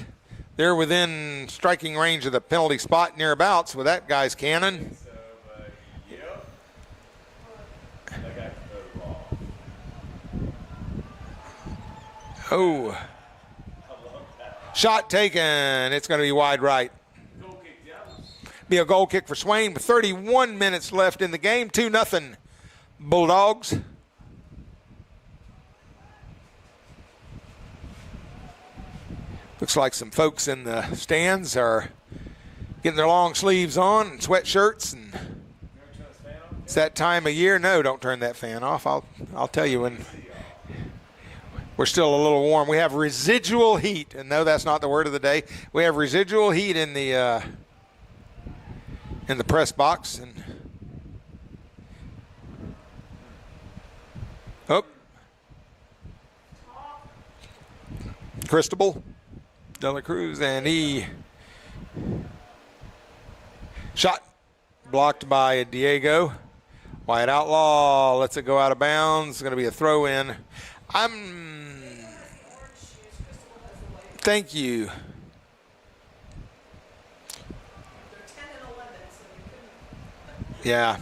They're within striking range of the penalty spot nearabouts with that guy's cannon. So, but, yep. That guy can throw the ball. Oh. Shot taken. It's going to be wide right. Goal kick Devils. Be a goal kick for Swain with 31 minutes left in the game. 2-0 Bulldogs. Looks like some folks in the stands are getting their long sleeves on and sweatshirts, and Never turn this fan on? it's that time of year. No, don't turn that fan off. I'll tell you when. We're still a little warm. We have residual heat, and no, that's not the word of the day. We have residual heat in the press box, and oh, Cristobal De La Cruz, and he shot blocked by Diego. Wyatt Outlaw lets it go out of bounds. It's going to be a throw in. Thank you. They're 10 and 11, so we couldn't. Yeah.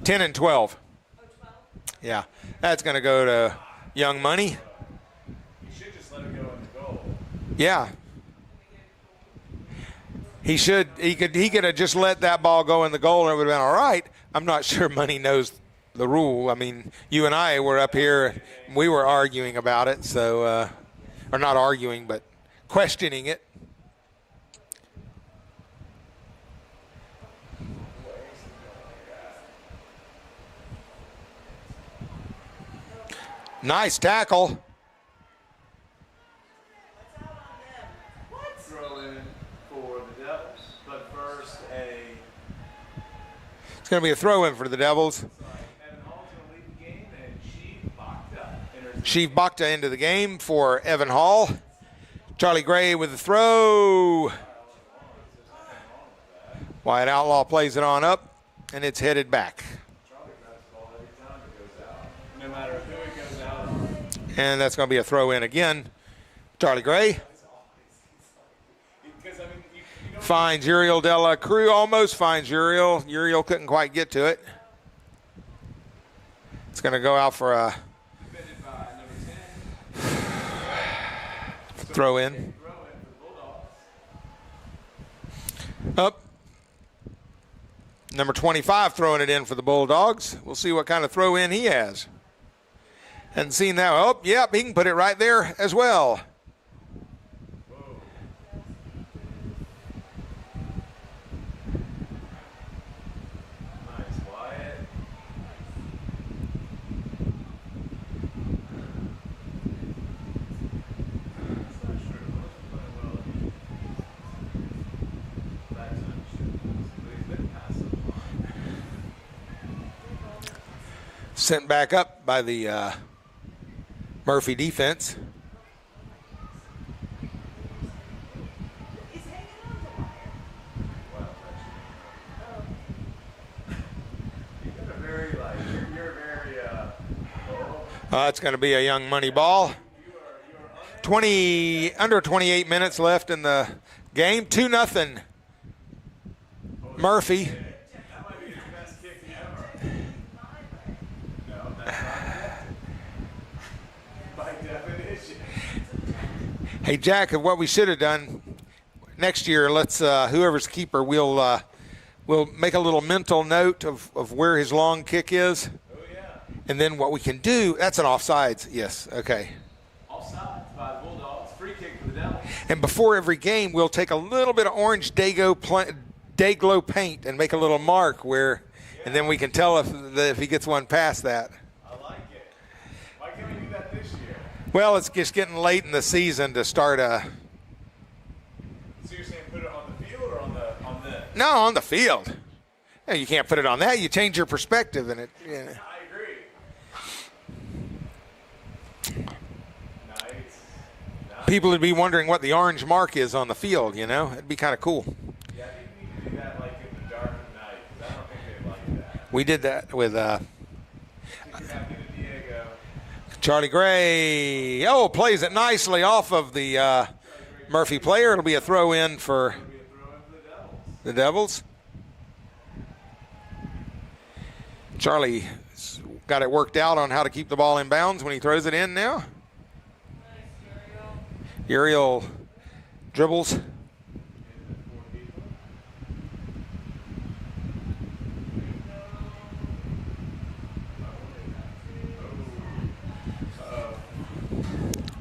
10 and 12. Oh, 12? Yeah. That's going to go to Young Money. You should just let it go in the goal. Yeah. He should. He could have just let that ball go in the goal and it would have been all right. I'm not sure Money knows the rule. I mean, you and I were up here. We were arguing about it. So, or not arguing, but questioning it. Nice tackle. What's out on them? What? Throw in for the Devils, but first It's going to be a throw-in for the Devils. Evan Hall's going to lead the game, and Sheev Bakta enters. Sheev Bakta into the game for Evan Hall. Charlie Gray with the throw. Wyatt Outlaw plays it on up, and it's headed back. Charlie grabs the ball every time it goes out, no matter who it goes out on. And that's going to be a throw-in again. Charlie Gray Because, I mean, you don't finds Uriel De La Cruz, almost finds Uriel. Uriel couldn't quite get to it. It's going to go out for a defended by number 10. throw-in. Throw in for the Bulldogs. Up. Number 25 throwing it in for the Bulldogs. We'll see what kind of throw-in he has. Hadn't seen that. Oh, yep, he can put it right there as well. Nice, Wyatt. That's not true. Wasn't playing well. That time he should have. But he's been passive. Sent back up by the Murphy defense. He's hanging on to wire. Wow, you got a very, like, you're very, It's going to be a Young Money ball. 28 minutes left in the game. 2-0 Murphy. that might be his best kick ever. No, that's not by definition. Hey, Jack, what we should have done next year, let's whoever's keeper, we'll make a little mental note of where his long kick is. Oh, yeah. And then what we can do, that's an offsides. Yes, okay. Offside by the Bulldogs. Free kick for the Devils. And before every game, we'll take a little bit of orange Dayglow paint and make a little mark where, and then we can tell if he gets one past that. I like it. Why can't we do that this year? Well, it's just getting late in the season to start So you're saying put it on the field or on the No, on the field. No, you can't put it on that. You change your perspective in it. Yeah. I agree. Nice. People would be wondering what the orange mark is on the field, you know? It'd be kind of cool. Yeah, I think we need to do that like in the dark of night. 'Cause I don't think they like that. We did that with Kick it back into Diego. Charlie Gray. Oh, plays it nicely off of the Murphy player. It'll be a throw in for It'll be a throw in for the Devils. the Devils. Charlie got it worked out on how to keep the ball in bounds when he throws it in now. Aerial dribbles.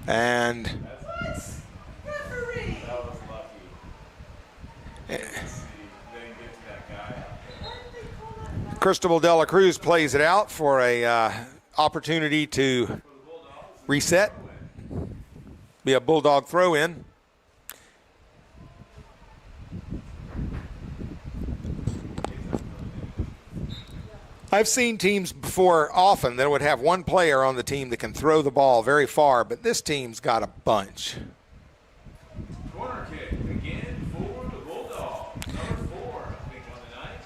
And Referee! That was lucky. Didn't get to that guy out there. Why did they call that back? Cristobal de la Cruz plays it out for a opportunity to reset. Be a Bulldog throw-in. I've seen teams before often that would have one player on the team that can throw the ball very far, but this team's got a bunch. Corner kick again for the Bulldogs. Number 4, I think, on the night.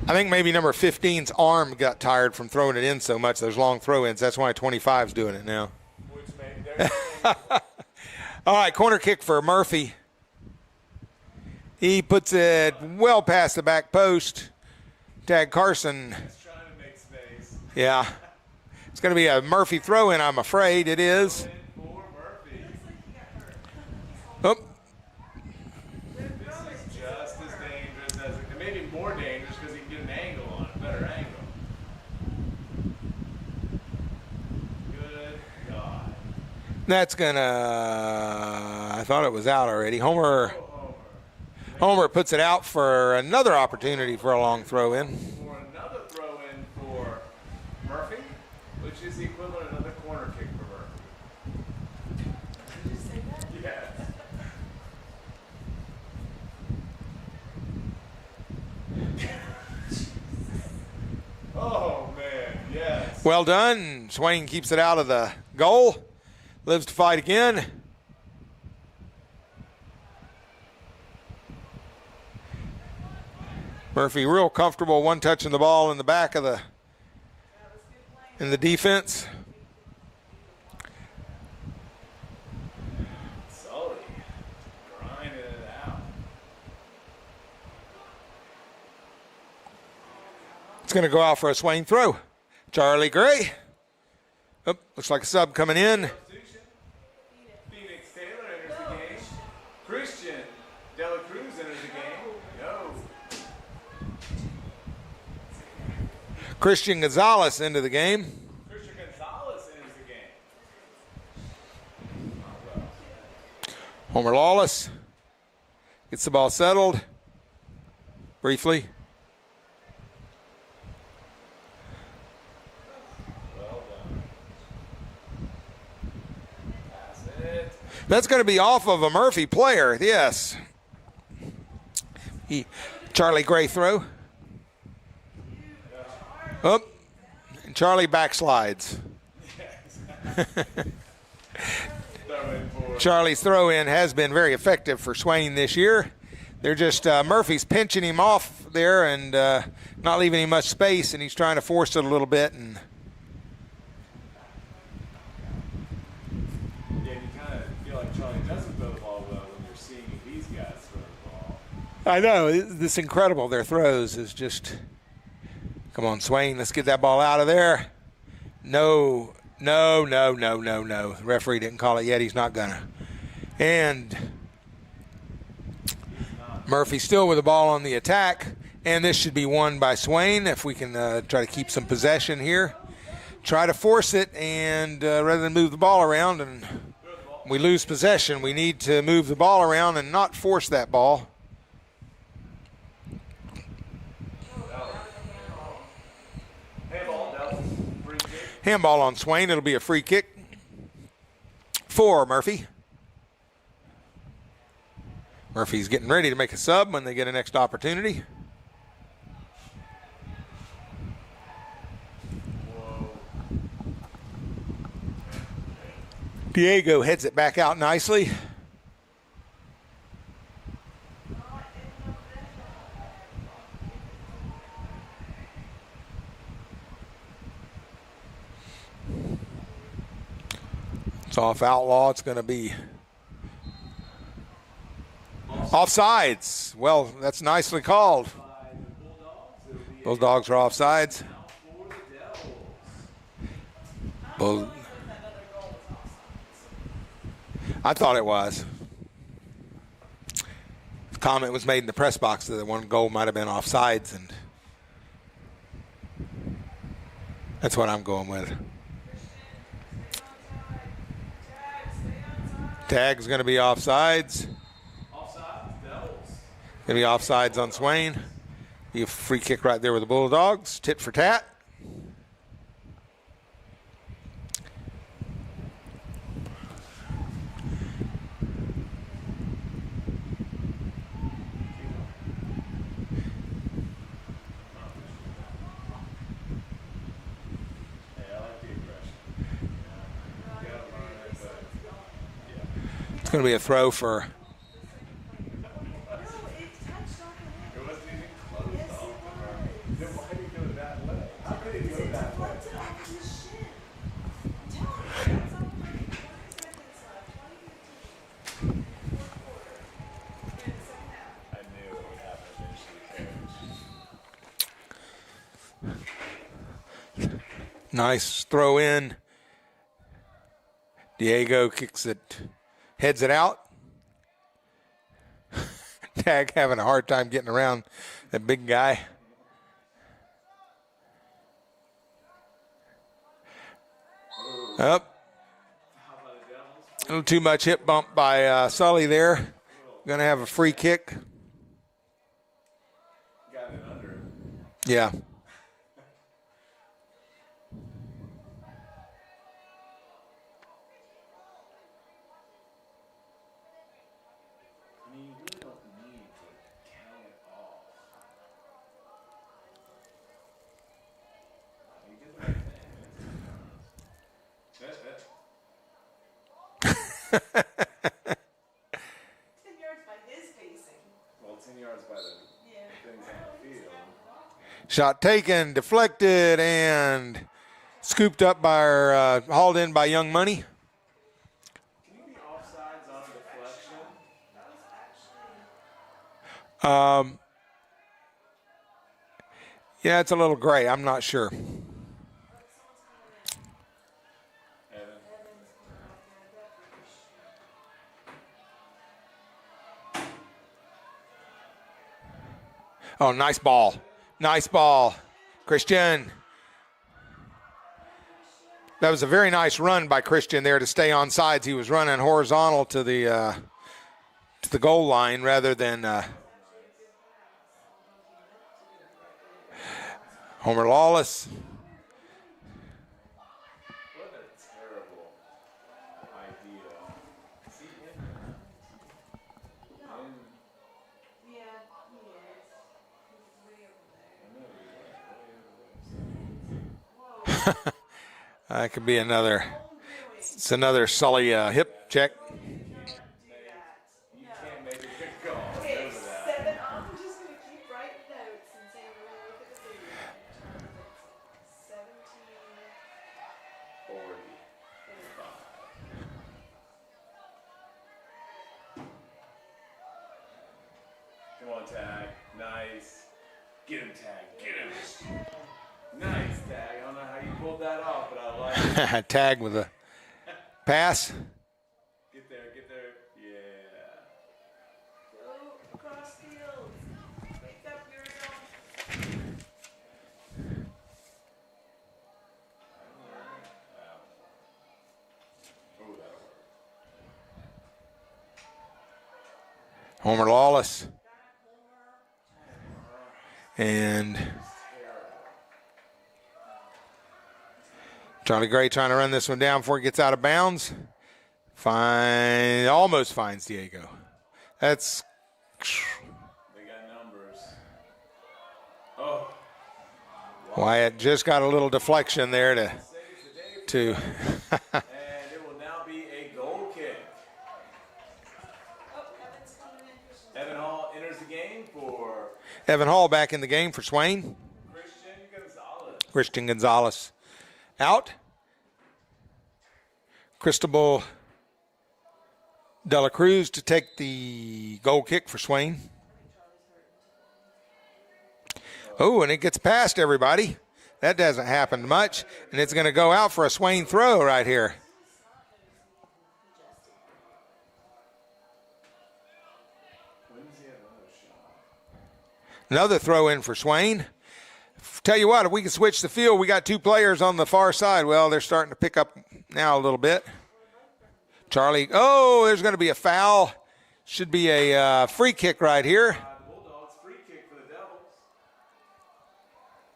I think maybe number 15's arm got tired from throwing it in so much. Those long throw-ins. That's why 25's doing it now. Which made their All right, corner kick for Murphy. He puts it well past the back post. Tag Carson. trying to make space. Yeah. It's going to be a Murphy throw-in, I'm afraid. It is. In for Murphy. Oh, This is just as dangerous as it, maybe more dangerous because he can get an angle on it, better angle. Good God. that's going to... I thought it was out already. Homer puts it out for another opportunity for a long throw-in. For another throw in for Murphy, which is the equivalent of another corner kick for Murphy. Did you say that? Yes. Oh man, yes. Well done. Swain keeps it out of the goal. Lives to fight again. Murphy real comfortable one touching the ball in the back of the in the defense. Sully grinding it out. It's going to go out for a Swain throw. Charlie Gray. Oh, looks like a sub coming in. Substitution. Phoenix Taylor enters the game. Christian De La Cruz enters the game. No. Christian Gonzalez into the game. Christian Gonzalez enters the game. Homer Lawless gets the ball settled briefly. Well done. Pass it. That's going to be off of a Murphy player, yes. Charlie Gray throw. Up. And Charlie backslides. Charlie's throw-in has been very effective for Swain this year. They're just, Murphy's pinching him off there and not leaving him much space, and he's trying to force it a little bit. And Yeah, you kind of feel like Charlie doesn't throw the ball well when you're seeing these guys throw the ball. I know, this incredible. Their throws is just, come on, Swain, let's get that ball out of there. No. The referee didn't call it yet. He's not gonna. And Murphy still with the ball on the attack, and this should be won by Swain if we can try to keep some possession here. Try to force it, and rather than move the ball around and we lose possession, we need to move the ball around and not force that ball. Handball on Swain. It'll be a free kick for Murphy. Murphy's getting ready to make a sub when they get a next opportunity. Diego heads it back out nicely. It's off Outlaw. It's going to be offsides. Well, that's nicely called. Bulldogs are offsides. I thought it was. The comment was made in the press box that the one goal might have been offsides, and that's what I'm going with. Tag's going to be offsides. Offside, Devils. Going to be offsides on Swain. Be a free kick right there with the Bulldogs. Tit for tat. It's going to be a throw for. Nice throw in. Diego kicks it, heads it out. Tag having a hard time getting around that big guy. Up. A little too much hip bump by Sully there. Going to have a free kick. Got it under. Yeah. I mean, you really don't need to count it off. You did the right thing. 10 yards by his pacing. Well, 10 yards by the things on the field. Shot taken, deflected, and scooped up by our, hauled in by Young Money. Can you be offsides on a deflection? Yeah, it's a little gray. I'm not sure. Evan. Oh, nice ball. Nice ball. Christian. That was a very nice run by Christian there to stay on sides. He was running horizontal to the goal line rather than Homer Lawless. What a terrible idea. See him? Yeah, he is. He's way over there. That could be another. It's another Sully hip check. You can't do that. You can't make a good call. Okay, Know that. 7. I'm just going to keep writing notes and saying we're going to look at the video. 17. 45. Come on, Tag. Nice. Get him, Tag. Get him. Nice, Tag. I don't know how you pulled that off, but I like it. Tag with a pass. Get there, get there. Yeah. Go across fields. Wake up your zone. Oh, that'll work. Homer Lawless. And Charlie Gray trying to run this one down before it gets out of bounds. Almost finds Diego. That's They got numbers. Oh. Wyatt just got a little deflection there to And it will now be a goal kick. Oh, Evan's coming in. Evan Hall enters the game for Evan Hall back in the game for Swain. Christian Gonzalez out. Cristobal De La Cruz to take the goal kick for Swain. Oh, and it gets past everybody. That doesn't happen much. And it's going to go out for a Swain throw right here. Another throw in for Swain. Tell you what, if we can switch the field, we got 2 players on the far side. Well, they're starting to pick up now a little bit. Charlie, oh, there's going to be a foul. Should be a free kick right here. The Bulldogs, free kick for the Devils.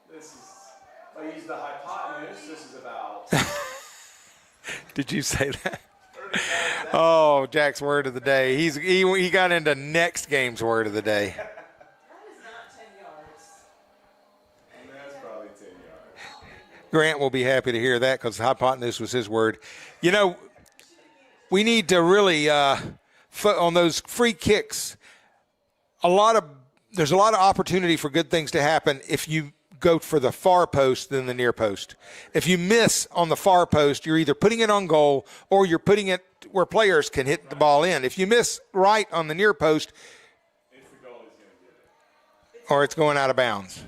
This is, if I use the hypotenuse, this is about Did you say that? Oh, Jack's word of the day. He got into next game's word of the day. That is not 10 yards. that's probably 10 yards. Grant will be happy to hear that because hypotenuse was his word. You know, we need to really on those free kicks. There's a lot of opportunity for good things to happen if you go for the far post than the near post. If you miss on the far post, you're either putting it on goal or you're putting it where players can hit the ball in. If you miss right on the near post, It's the goalie's going to get it. or it's going out of bounds.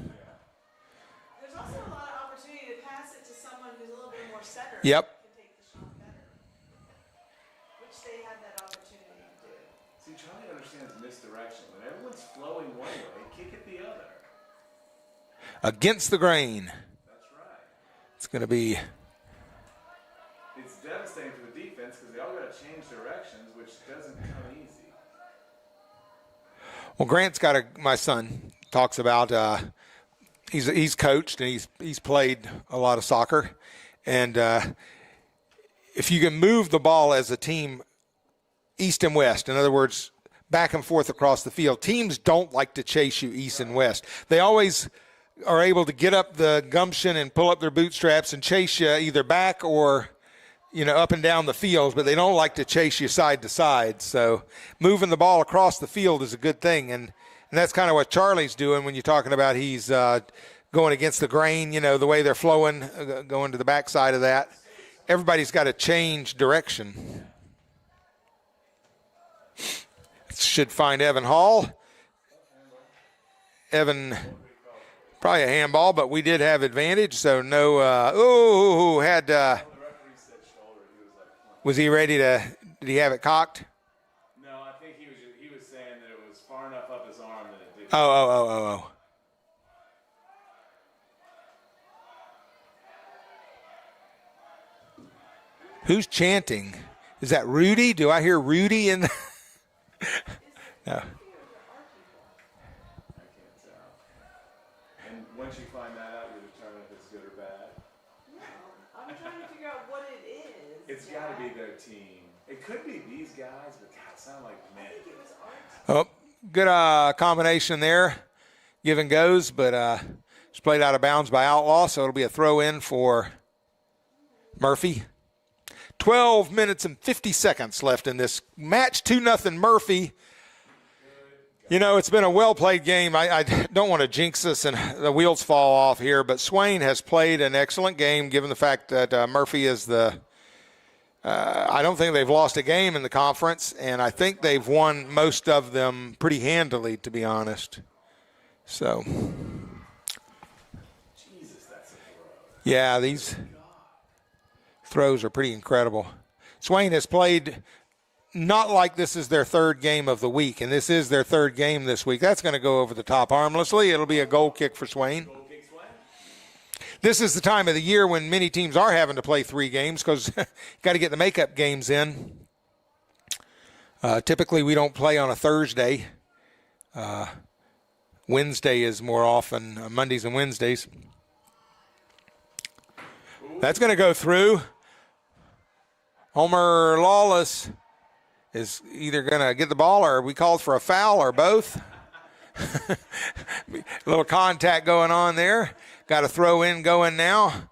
There's also a lot of opportunity to pass it to someone who's a little bit more centered. Yep. Can take the shot better, which they had that opportunity to do. See, Charlie understands misdirection. When everyone's flowing one way, kick it the other. Against the grain. That's right. It's going to be It's devastating for the defense because they all got to change directions, which doesn't come easy. well. Grant's got my son talks about. He's coached and he's played a lot of soccer, and if you can move the ball as a team, east and west. In other words, back and forth across the field. Teams don't like to chase you east and west. They always are able to get up the gumption and pull up their bootstraps and chase you either back or, up and down the field, but they don't like to chase you side to side. So moving the ball across the field is a good thing. And that's kind of what Charlie's doing when you're talking about he's going against the grain, the way they're flowing, going to the backside of that. Everybody's got to change direction. Should find Evan Hall. Evan, probably a handball, but we did have advantage, so no. Was he ready to? Did he have it cocked? No, I think he was saying that it was far enough up his arm that it didn't. Oh. Who's chanting? Is that Rudy? Do I hear Rudy in the? No. I can't tell. And once you find that out, you determine if it's good or bad. No, I'm trying to figure out what it is. It's got to be their team. It could be these guys, but God, it sound like men. I think it was art. Oh, good combination there. Give and goes, but it's played out of bounds by Outlaw, so it'll be a throw in for Murphy. 12 minutes and 50 seconds left in this match. 2-0 Murphy. It's been a well-played game. I don't want to jinx us and the wheels fall off here, but Swain has played an excellent game given the fact that Murphy is I don't think they've lost a game in the conference, and I think they've won most of them pretty handily, to be honest. So, Jesus, that's a throw. yeah, these throws are pretty incredible. Swain has played not like this is their third game of the week, and this is their third game this week. That's going to go over the top harmlessly. It'll be a goal kick for Swain. Goal kick Swain. This is the time of the year when many teams are having to play 3 games because you got to get the makeup games in. Typically, we don't play on a Thursday. Wednesday is more often Mondays and Wednesdays. That's going to go through. Homer Lawless is either going to get the ball or we called for a foul or both. A little contact going on there. Got a throw in going now.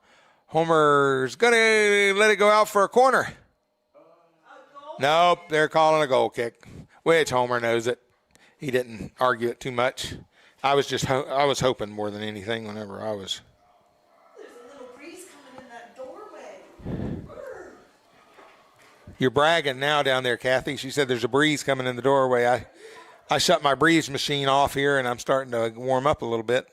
Homer's going to let it go out for a corner. Nope, they're calling a goal kick, which Homer knows it. He didn't argue it too much. I was hoping more than anything whenever I was. There's a little breeze coming in that doorway. You're bragging now down there, Kathy. She said there's a breeze coming in the doorway. I shut my breeze machine off here, and I'm starting to warm up a little bit.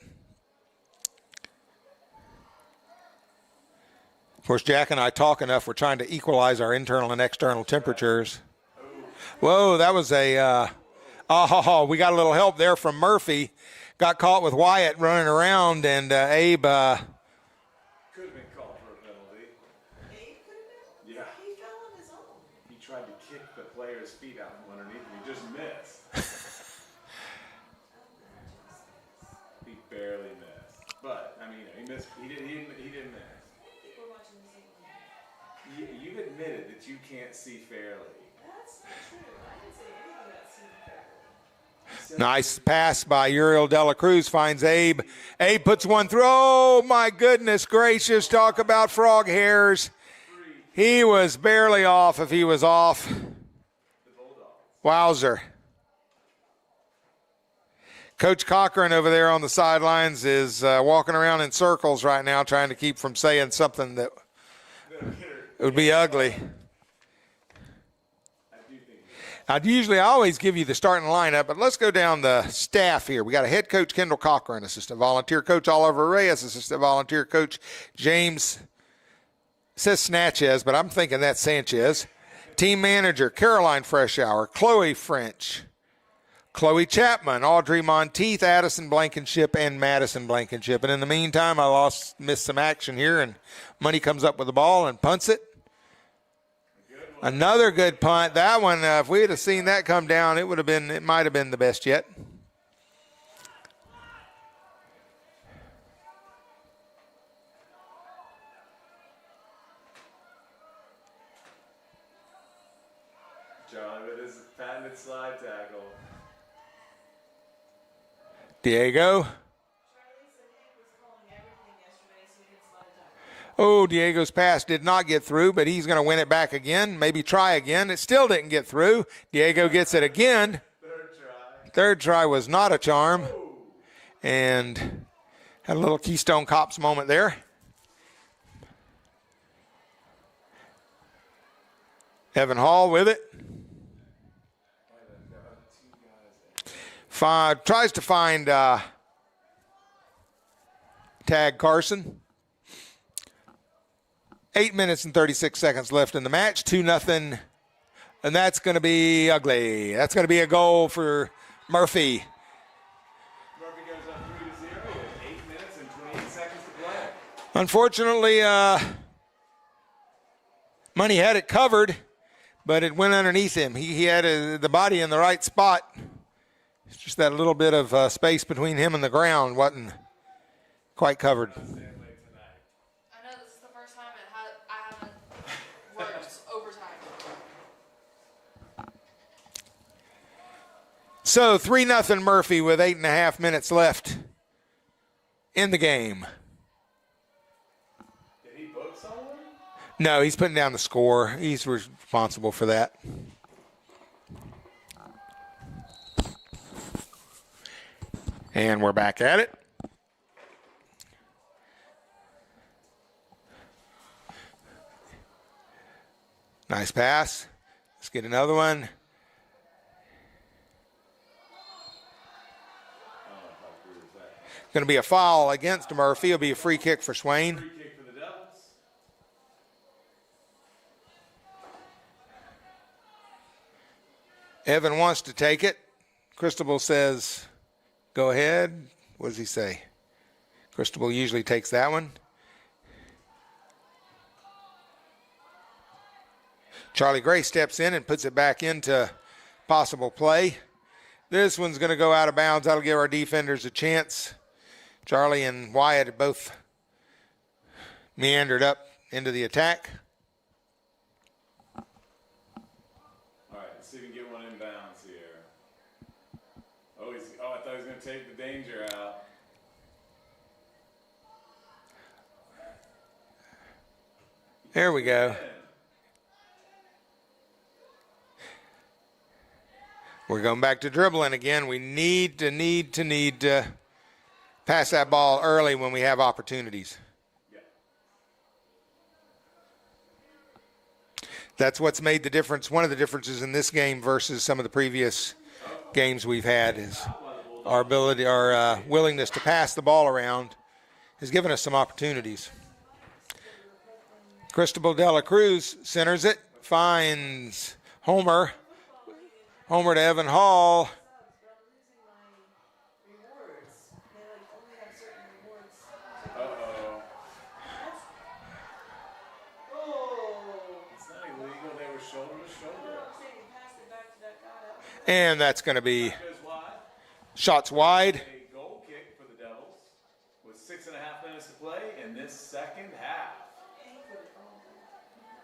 Of course, Jack and I talk enough. We're trying to equalize our internal and external temperatures. Whoa, that was we got a little help there from Murphy. got caught with Wyatt running around, and Abe. Could have been called for a penalty. Abe could have been? Yeah. He fell on his own. He tried to kick the player's feet out from underneath him. He just missed. He barely missed. But, I mean, he missed. He didn't miss. We're watching the same one. You've admitted that you can't see fairly. That's not true. I didn't say anything about seeing fairly. Nice pass by Uriel De La Cruz, finds Abe. Abe puts one through. Oh, my goodness gracious. Talk about frog hairs. He was barely off if he was off. Wowzer. Coach Cochran over there on the sidelines is walking around in circles right now trying to keep from saying something that would be ugly. I always give you the starting lineup, but let's go down the staff here. We got a head coach, Kendall Cochran, assistant volunteer coach, Oliver Reyes, assistant volunteer coach, James, says Snatches, but I'm thinking that's Sanchez. Team manager, Caroline Freshour, Chloe French, Chloe Chapman, Audrey Monteith, Addison Blankenship, and Madison Blankenship. And in the meantime, missed some action here, and Money comes up with the ball and punts it. Another good punt. That one, if we had seen that come down, it might have been the best yet. John with his patented slide tackle. Diego. Charlie said Hank was calling everything yesterday, so he didn't slide it down. Oh, Diego's pass did not get through, but he's going to win it back again. Maybe try again. It still didn't get through. Diego gets it again. Third try was not a charm. And had a little Keystone Cops moment there. Evan Hall with it. Tries to find Tag Carson. 8 minutes and 36 seconds left in the match. 2-0. And that's going to be ugly. That's going to be a goal for Murphy. Murphy goes up 3-0 with 8 minutes and 28 seconds to play. Unfortunately, Money had it covered, but it went underneath him. He had the body in the right spot. It's just that little bit of space between him and the ground wasn't quite covered. I know this is the first time I haven't worked overtime. So 3-0 Murphy with 8.5 minutes left in the game. Did he book someone? No, he's putting down the score. He's responsible for that. And we're back at it. Nice pass. Let's get another one. Going to be a foul against Murphy. It'll be a free kick for Swain. Free kick for the Devils. Evan wants to take it. Cristobal says, go ahead. What does he say? Cristobal usually takes that one. Charlie Gray steps in and puts it back into possible play. This one's going to go out of bounds. That'll give our defenders a chance. Charlie and Wyatt both meandered up into the attack. All right, let's see if we can get one inbounds here. Oh, I thought he was going to take the danger out. There we go. We're going back to dribbling again. We need to pass that ball early when we have opportunities. Yeah. That's what's made the difference. One of the differences in this game versus some of the previous games we've had is our ability, our willingness to pass the ball around has given us some opportunities. Cristobal De La Cruz centers it, finds Homer. Homer to Evan Hall. And that's going to be Goes wide. shots wide. A goal kick for the Devils with 6.5 minutes to play in this second half.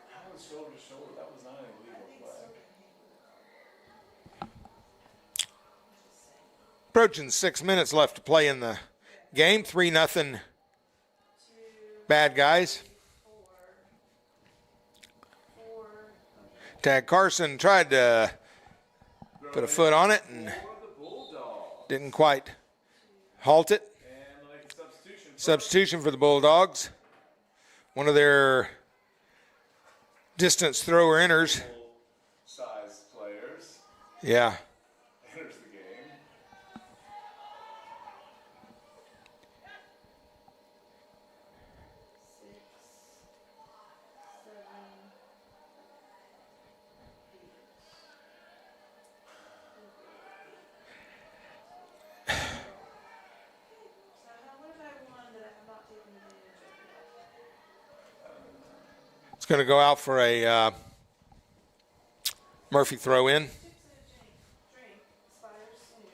That was shoulder to shoulder. That was not an illegal play. Approaching 6 minutes left to play in the game. 3-0 bad guys. Tag Carson tried to put a foot on it and didn't quite halt it. And like a Substitution for the Bulldogs. One of their distance thrower inners. size players Yeah. enters the game. It's going to go out for a Murphy throw in. Drink expires soon.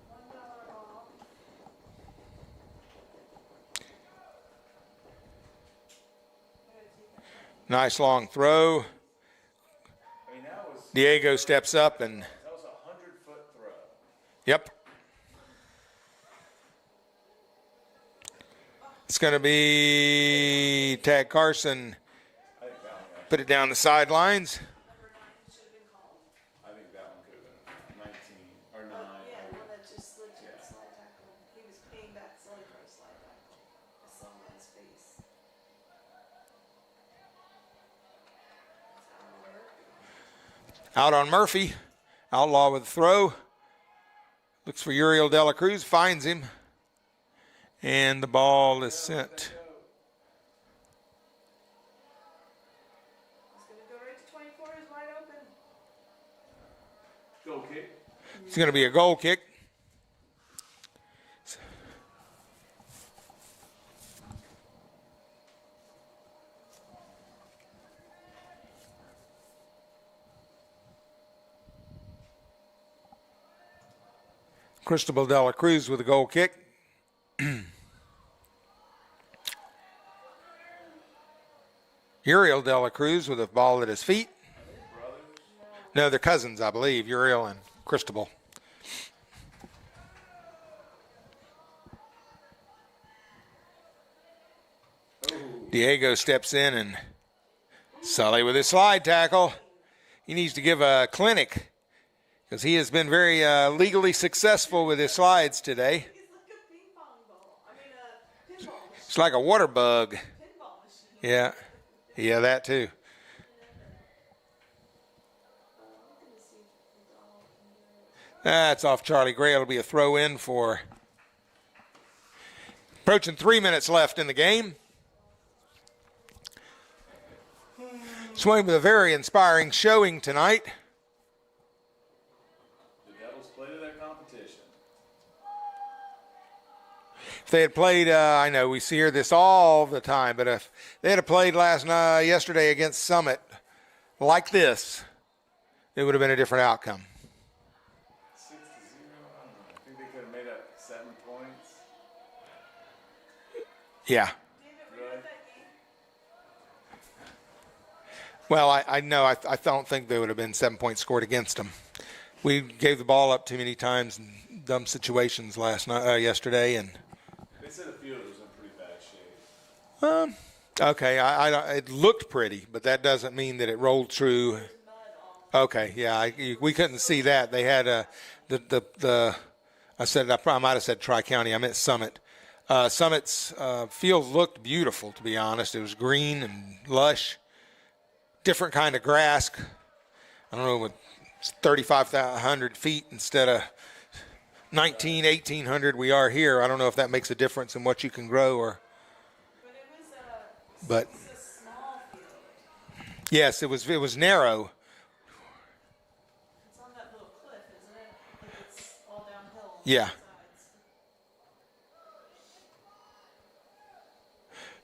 $1 off. Nice long throw. I mean, that was Diego steps up and, a 100-foot throw. yep. It's going to be Tag Carson. I think that one. Put it down the sidelines. Number 9 should have been called. I think that one could have been 19 or 9. Yeah, the one that just legit slide tackle. He was paying back silly for a slide tackle. I saw him on his face. That's Out on Murphy. Outlaw with a throw. Looks for Uriel De La Cruz. Finds him. And the ball is sent. He's going to go right to 24. He's wide open. Goal kick. It's going to be a goal kick. Cristobal De La Cruz with a goal kick. Uriel De La Cruz with a ball at his feet. No, they're cousins, I believe, Uriel and Cristobal. Diego steps in and Sully with his slide tackle. He needs to give a clinic because he has been very legally successful with his slides today. He's like a ping pong ball. I mean, a pinball machine. It's like a water bug. Pinball machine. Yeah. Yeah, that too. I'm going to see if the dog can do it. That's off Charlie Gray. It'll be a throw in for approaching 3 minutes left in the game. Swain with a very inspiring showing tonight. The Devils play to their competition. If they had played, I know we hear this all the time, but if they had played yesterday against Summit like this, it would have been a different outcome. 6-0. I don't know. I think they could have made up 7 points. Yeah. David, were you at that game? Well, I know. I don't think there would have been 7 points scored against them. We gave the ball up too many times in dumb situations yesterday, and They said the field was in pretty bad shape. okay. It looked pretty, but that doesn't mean that it rolled true. Okay, yeah, we couldn't see that. They had the. I might have said Tri-County. I meant Summit. Summit's field looked beautiful, to be honest. It was green and lush. Different kind of grass. I don't know, with 3,500 feet instead of 1,800 we are here. I don't know if that makes a difference in what you can grow or. But it was But a small field. yes, it was narrow. It's on that little cliff, isn't it? Like it's all downhill. On Yeah. both sides.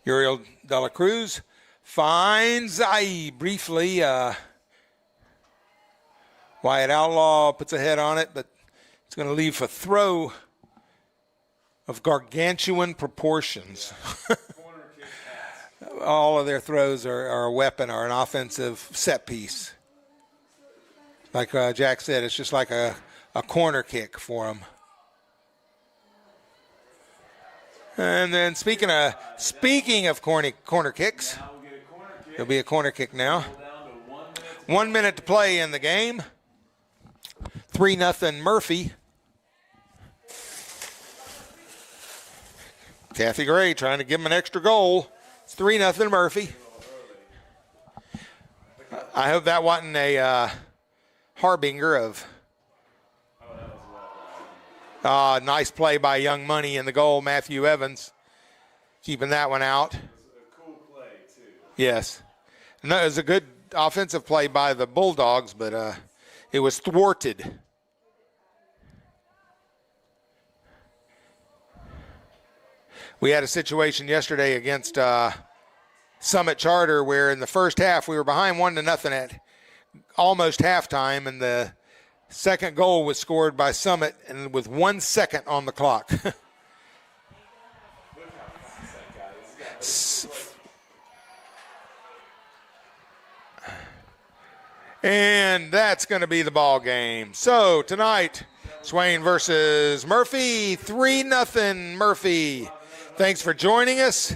Uriel De La Cruz finds briefly Wyatt Outlaw puts a head on it, but it's going to leave a throw of gargantuan proportions. Corner kick pass. All of their throws are a weapon or an offensive set piece. Like Jack said, it's just like a corner kick for them. And then speaking of corner kicks, Now we'll get a corner kick. there'll be a corner kick now. Down to 1 minute. 1 minute to play in the game. 3-0 Murphy. Kathy Gray trying to give him an extra goal. It's 3-0 Murphy. I hope that wasn't a harbinger of. Nice play by Young Money in the goal, Matthew Evans. Keeping that one out. It was a cool play, too. Yes. No, it was a good offensive play by the Bulldogs, but it was thwarted. We had a situation yesterday against Summit Charter where in the first half we were behind 1-0 at almost halftime, and the second goal was scored by Summit and with 1 second on the clock. Look how fast that guy is. And that's going to be the ball game. So tonight, Swain versus Murphy, 3-0 Murphy. Thanks for joining us.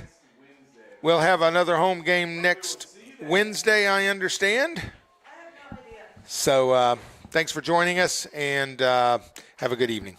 We'll have another home game next Wednesday, I understand. I have no idea. So thanks for joining us, and have a good evening.